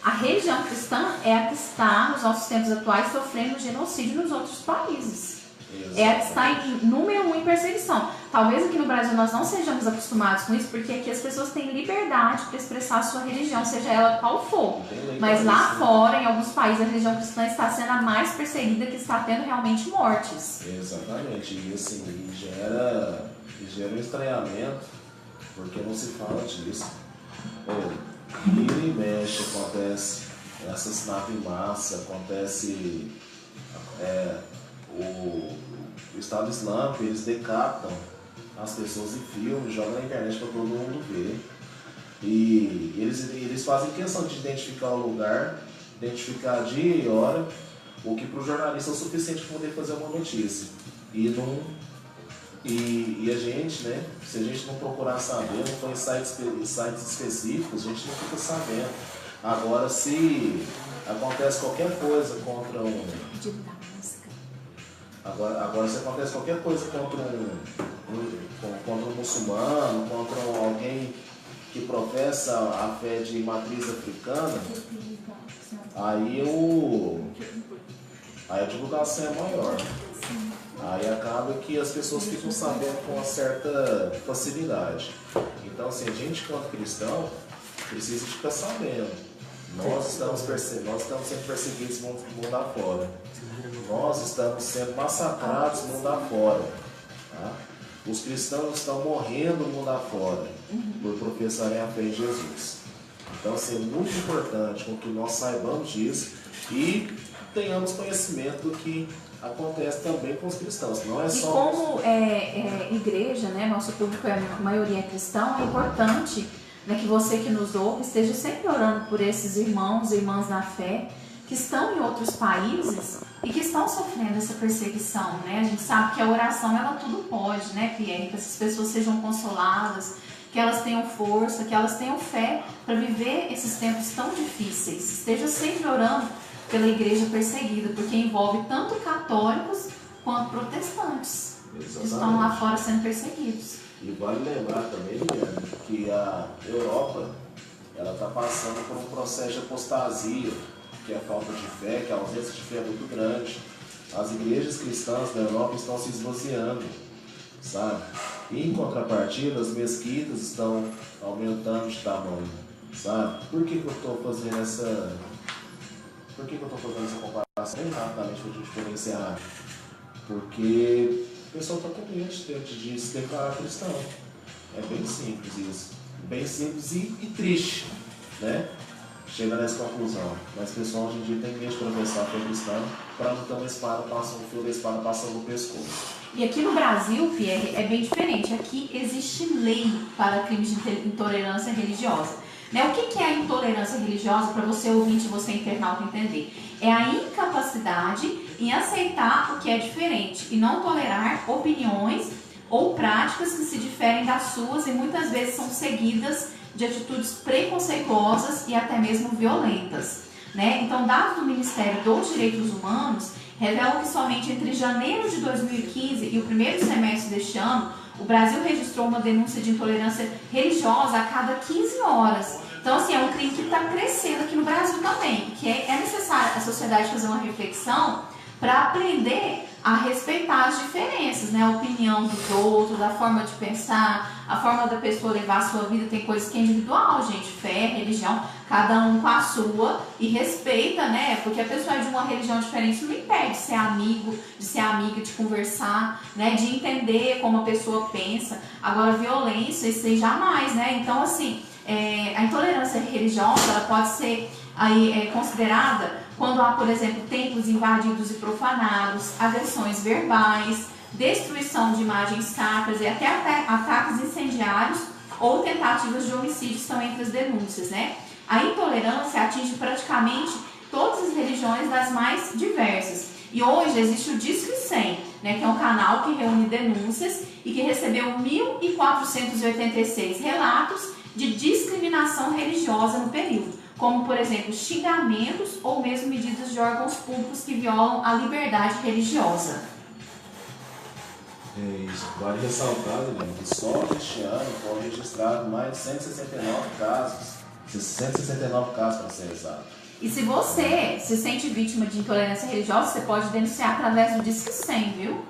a religião cristã é a que está, nos nossos tempos atuais, sofrendo genocídio nos outros países. Exatamente. É a que está em número 1 em perseguição. Talvez aqui no Brasil nós não sejamos acostumados com isso, porque aqui as pessoas têm liberdade para expressar a sua religião, seja ela qual for. Mas lá fora, em alguns países, a religião cristã está sendo a mais perseguida, que está tendo realmente mortes. Exatamente. E assim, gera um estranhamento, porque não se fala disso. Vira e mexe, acontece assassinato em massa, acontece o Estado Islâmico, eles decapitam as pessoas em filmes, jogam na internet para todo mundo ver. E eles fazem questão de identificar o lugar, identificar dia e hora, o que para o jornalista é o suficiente para poder fazer uma notícia. E a gente, né, se a gente não procurar saber, não for em sites específicos, a gente não fica sabendo. Agora, se acontece qualquer coisa contra um... Agora se acontece qualquer coisa contra um muçulmano, contra alguém que professa a fé de matriz africana, aí a divulgação é maior. Aí acaba que as pessoas ficam sabendo com uma certa facilidade. Então, assim, a gente, quanto cristão, precisa ficar sabendo. Nós estamos sendo perseguidos no mundo afora. Nós estamos sendo massacrados no mundo afora. Tá? Os cristãos estão morrendo no mundo afora por professarem a fé em Jesus. Então, assim, é muito importante que nós saibamos disso e tenhamos conhecimento do que acontece também com os cristãos. Não é só... E como igreja, né, nosso público, a maioria é cristão, é importante, né, que você que nos ouve esteja sempre orando por esses irmãos e irmãs na fé, que estão em outros países e que estão sofrendo essa perseguição, né? A gente sabe que a oração, ela tudo pode, né, Pierre? Que essas pessoas sejam consoladas, que elas tenham força, que elas tenham fé para viver esses tempos tão difíceis. Esteja sempre orando pela igreja perseguida, porque envolve tanto católicos quanto protestantes. Exatamente. Que estão lá fora sendo perseguidos. E vale lembrar também, Guilherme, que a Europa ela está passando por um processo de apostasia, que é a falta de fé, que a ausência de fé é muito grande. As igrejas cristãs da Europa estão se esvaziando, sabe? E em contrapartida, as mesquitas estão aumentando de tamanho, sabe? Por que eu estou fazendo essa comparação? Bem rapidamente para a gente poder encerrar. Porque o pessoal está com medo de se declarar cristão. É bem simples isso. Bem simples e triste, né? Chega nessa conclusão. Mas o pessoal hoje em dia tem medo de professar que é cristão para não ter uma espada, um fio da espada passando no pescoço. E aqui no Brasil, Pierre, é bem diferente. Aqui existe lei para crimes de intolerância religiosa. Né? O que é a intolerância religiosa, para você ouvinte e você internauta entender? É a incapacidade em aceitar o que é diferente e não tolerar opiniões ou práticas que se diferem das suas e muitas vezes são seguidas de atitudes preconceituosas e até mesmo violentas. Né? Então, dados do Ministério dos Direitos Humanos revelam que somente entre janeiro de 2015 e o primeiro semestre deste ano, o Brasil registrou uma denúncia de intolerância religiosa a cada 15 horas. Então, assim, é um crime que está crescendo aqui no Brasil também, que é necessário a sociedade fazer uma reflexão para aprender a respeitar as diferenças, né? A opinião dos outros, a forma de pensar, a forma da pessoa levar a sua vida. Tem coisas que é individual, gente, fé, religião, cada um com a sua e respeita, né? Porque a pessoa é de uma religião diferente, não impede de ser amigo, de ser amiga, de conversar, né? De entender como a pessoa pensa. Agora, violência, isso aí jamais, né? Então, assim, a intolerância religiosa, ela pode ser aí, considerada quando há, por exemplo, templos invadidos e profanados, agressões verbais, destruição de imagens sacras e até ataques incendiários ou tentativas de homicídio estão entre as denúncias, né? A intolerância atinge praticamente todas as religiões das mais diversas. E hoje existe o Disque 100, né, que é um canal que reúne denúncias e que recebeu 1.486 relatos de discriminação religiosa no período, como, por exemplo, xingamentos ou mesmo medidas de órgãos públicos que violam a liberdade religiosa. É isso. Vale ressaltar, Guilherme, que só este ano foram registrados mais de 169 casos. 169 casos, para ser exato. E se você se sente vítima de intolerância religiosa, você pode denunciar através do Disque 100, viu?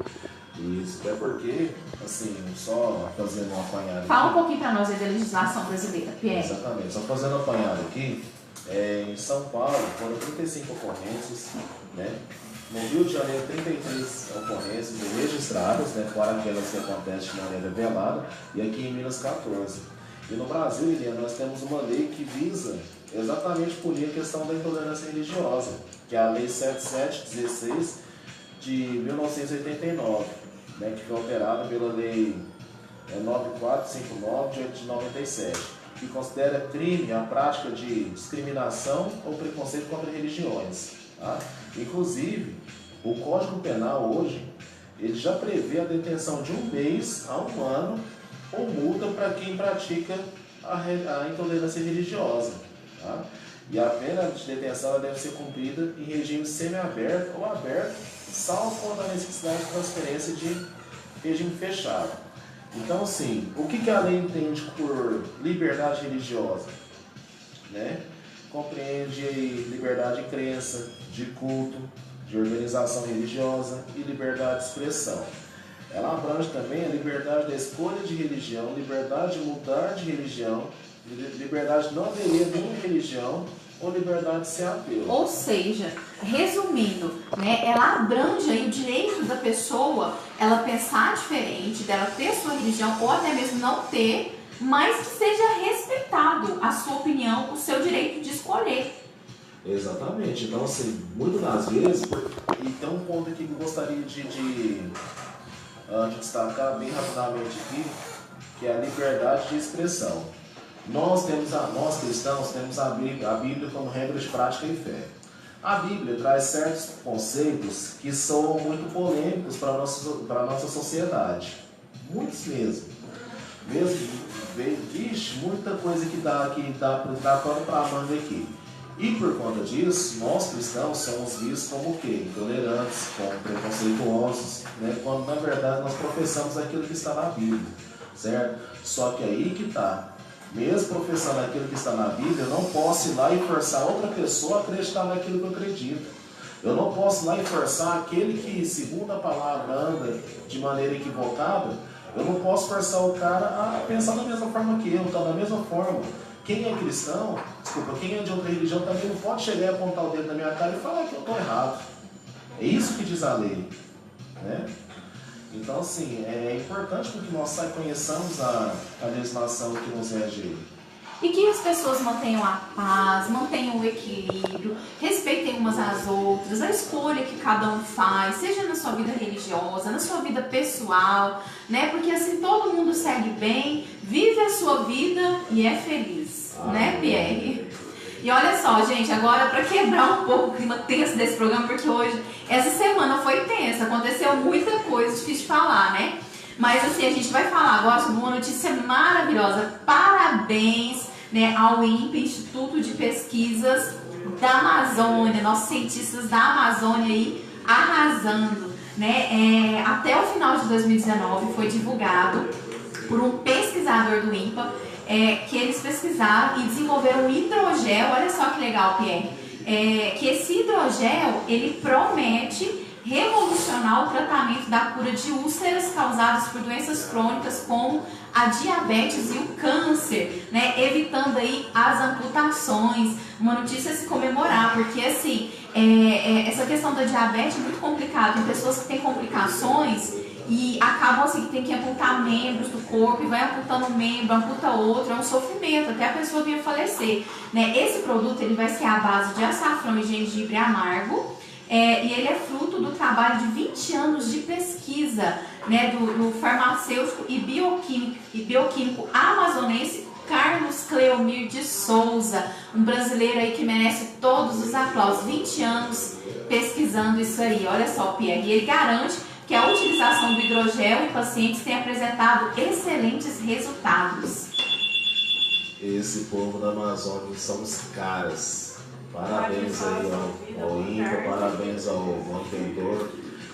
Isso, até porque, assim, só fazendo um apanhado Fala um aqui, pouquinho para nós aí da legislação brasileira, Pierre. exatamente, só fazendo um apanhado aqui, em São Paulo foram 35 ocorrências, né? No Rio de Janeiro, 33 ocorrências registradas, né? Fora aquelas que acontecem de maneira velada, e aqui em Minas, 14. E no Brasil, Eliane, nós temos uma lei que visa exatamente punir a questão da intolerância religiosa, que é a Lei 7716 de 1989, né, que foi alterada pela Lei 9459 de 97, que considera crime a prática de discriminação ou preconceito contra religiões. Tá? Inclusive, o Código Penal hoje, ele já prevê a detenção de 1 mês a 1 ano ou multa para quem pratica a intolerância religiosa. Tá? E a pena de detenção ela deve ser cumprida em regime semiaberto ou aberto, salvo quando a necessidade de transferência de regime fechado. Então, assim, o que a lei entende por liberdade religiosa? Né? Compreende liberdade de crença, de culto, de organização religiosa e liberdade de expressão. Ela abrange também a liberdade da escolha de religião, liberdade de mudar de religião, liberdade de não aderir a nenhuma religião ou liberdade de ser ateu. Ou seja, resumindo, né, ela abrange aí o direito da pessoa, ela pensar diferente, dela ter sua religião ou até mesmo não ter, mas que seja respeitado a sua opinião, o seu direito de escolher. Exatamente. Então, assim, muitas das vezes, e tem um ponto aqui que eu gostaria de destacar bem rapidamente aqui, que é a liberdade de expressão. Nós cristãos temos a Bíblia como regra de prática e fé. A Bíblia traz certos conceitos que são muito polêmicos para a nossa sociedade. Muitos mesmo. Vixe, muita coisa que dá pano para a manga aqui. E por conta disso, nós cristãos somos vistos como o quê? Intolerantes, como preconceituosos, né? Quando na verdade nós professamos aquilo que está na Bíblia, certo? Só que aí que está. Mesmo professando aquilo que está na Bíblia, eu não posso ir lá e forçar outra pessoa a acreditar naquilo que eu acredito. Eu não posso ir lá e forçar aquele que, segundo a palavra, anda de maneira equivocada. Eu não posso forçar o cara a pensar da mesma forma que eu, então da mesma forma. Quem é cristão, quem é de outra religião também não pode chegar e apontar o dedo na minha cara e falar que eu estou errado. É isso que diz a lei, né? Então, assim, é importante que nós conheçamos a legislação que nos rege aí. E que as pessoas mantenham a paz, mantenham o equilíbrio, respeitem umas às outras, a escolha que cada um faz, seja na sua vida religiosa, na sua vida pessoal, né? Porque assim todo mundo segue bem, vive a sua vida e é feliz, né, Pierre? E olha só, gente, agora para quebrar um pouco o clima tenso desse programa, porque hoje, essa semana foi tensa, aconteceu muita coisa, difícil de falar, né? Mas assim, a gente vai falar agora sobre uma notícia maravilhosa. Parabéns, né, ao INPE, Instituto de Pesquisas da Amazônia, nossos cientistas da Amazônia aí arrasando, né? Até o final de 2019 foi divulgado por um pesquisador do INPA que eles pesquisaram e desenvolveram um hidrogel. Olha só que legal, Pierre. Que esse hidrogel, ele promete revolucionar o tratamento da cura de úlceras causadas por doenças crônicas como a diabetes e o câncer, né? Evitando aí as amputações. Uma notícia a se comemorar, porque assim, essa questão da diabetes é muito complicada. Tem pessoas que têm complicações e acabam assim que tem que amputar membros do corpo e vai amputando um membro, amputa outro, é um sofrimento, até a pessoa vir a falecer, né? Esse produto ele vai ser à base de açafrão e gengibre amargo, e ele é fruto do trabalho de 20 anos de pesquisa, né, do farmacêutico e bioquímico amazonense Carlos Cleomir de Souza, um brasileiro aí que merece todos os aplausos. 20 anos pesquisando isso aí, olha só, Pierre, e ele garante que a utilização do hidrogel em pacientes tem apresentado excelentes resultados. Esse povo da Amazônia são os caras. Parabéns aí ao INPA, parabéns ao mantenedor.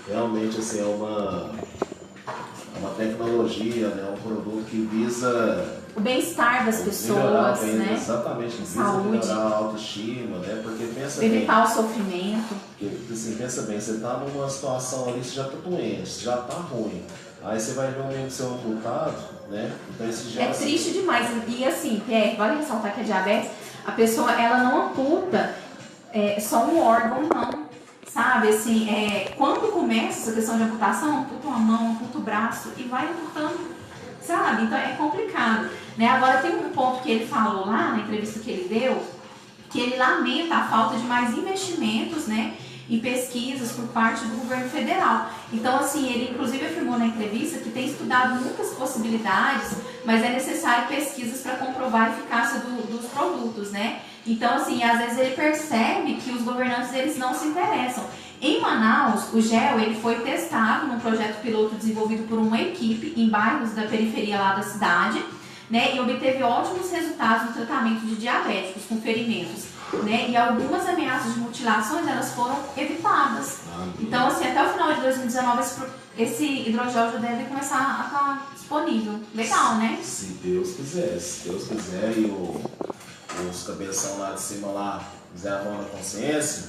Realmente assim, é uma tecnologia, né? Um produto que visa o bem-estar das pessoas, né? Exatamente, que visa melhorar a autoestima, né? Porque pensa evitar bem, o sofrimento. Porque assim, pensa bem, você está numa situação ali, você já está doente, você já está ruim. Aí você vai ver um membro seu amputado, né? Então esse já triste demais. E assim, Pierre, vale ressaltar que a diabetes, a pessoa ela não amputa só um órgão, não. Sabe, assim, quando começa essa questão de amputação, amputa uma mão, amputa o braço e vai amputando, sabe? Então é complicado, né? Agora tem um ponto que ele falou lá na entrevista que ele deu, que ele lamenta a falta de mais investimentos, né, em pesquisas por parte do governo federal. Então, assim, ele inclusive afirmou na entrevista que tem estudado muitas possibilidades, mas é necessário pesquisas para comprovar a eficácia dos produtos, né? Então, assim, às vezes ele percebe que os governantes eles não se interessam. Em Manaus, o gel ele foi testado num projeto piloto desenvolvido por uma equipe em bairros da periferia lá da cidade, né, e obteve ótimos resultados no tratamento de diabéticos com ferimentos, né, e algumas ameaças de mutilações elas foram evitadas. Então, assim, até o final de 2019 esse hidrogel já deve começar a estar disponível. Legal, né? Se Deus quiser, e os cabeção lá de cima lá fizer a mão na consciência,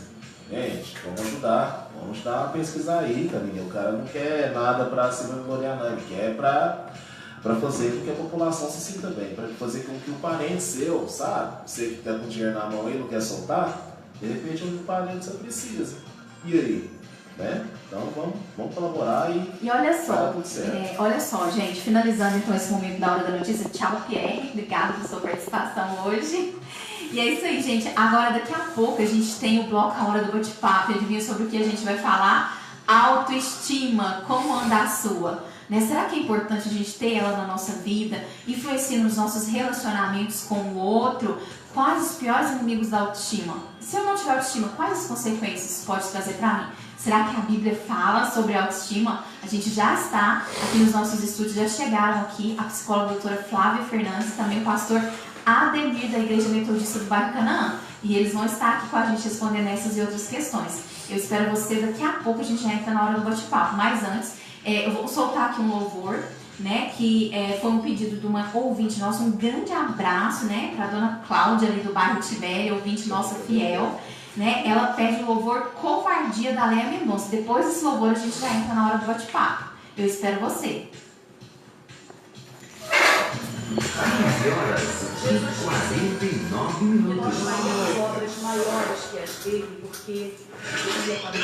gente, vamos ajudar a pesquisar aí, carinha. O cara não quer nada para se vangloriar, não, ele quer para fazer com que a população se sinta bem, para fazer com que o parente seu, sabe, você que está com dinheiro na mão e não quer soltar, de repente o parente você precisa. E aí? Né? Então vamos colaborar e olha só, tudo certo. Olha só, gente, finalizando então esse momento da hora da notícia. Tchau, Pierre, obrigada pela sua participação hoje. E é isso aí, gente. Agora daqui a pouco a gente tem o bloco A Hora do Bate-Papo. Adivinha sobre o que a gente vai falar? Autoestima, como anda a sua? Né? Será que é importante a gente ter ela na nossa vida? Influencia nos nossos relacionamentos com o outro? Quais os piores inimigos da autoestima? Se eu não tiver autoestima, quais as consequências isso pode trazer para mim? Será que a Bíblia fala sobre autoestima? A gente já está aqui nos nossos estudos, já chegaram aqui a psicóloga doutora Flávia Fernandes e também o pastor Ademir da Igreja Metodista do Bairro Canaã. E eles vão estar aqui com a gente respondendo essas e outras questões. Eu espero você, daqui a pouco a gente já entra na hora do bate-papo. Mas antes, eu vou soltar aqui um louvor, né, que foi um pedido de uma ouvinte nossa. Um grande abraço, né, para a dona Cláudia ali do bairro Tibéria, ouvinte nossa fiel. Né, ela pede o louvor Covardia da Léa Mendonça. Depois desse louvor a gente já entra na hora do bate-papo. Eu espero você. 15h49. Obras maiores que as dele, porque ele ia fazer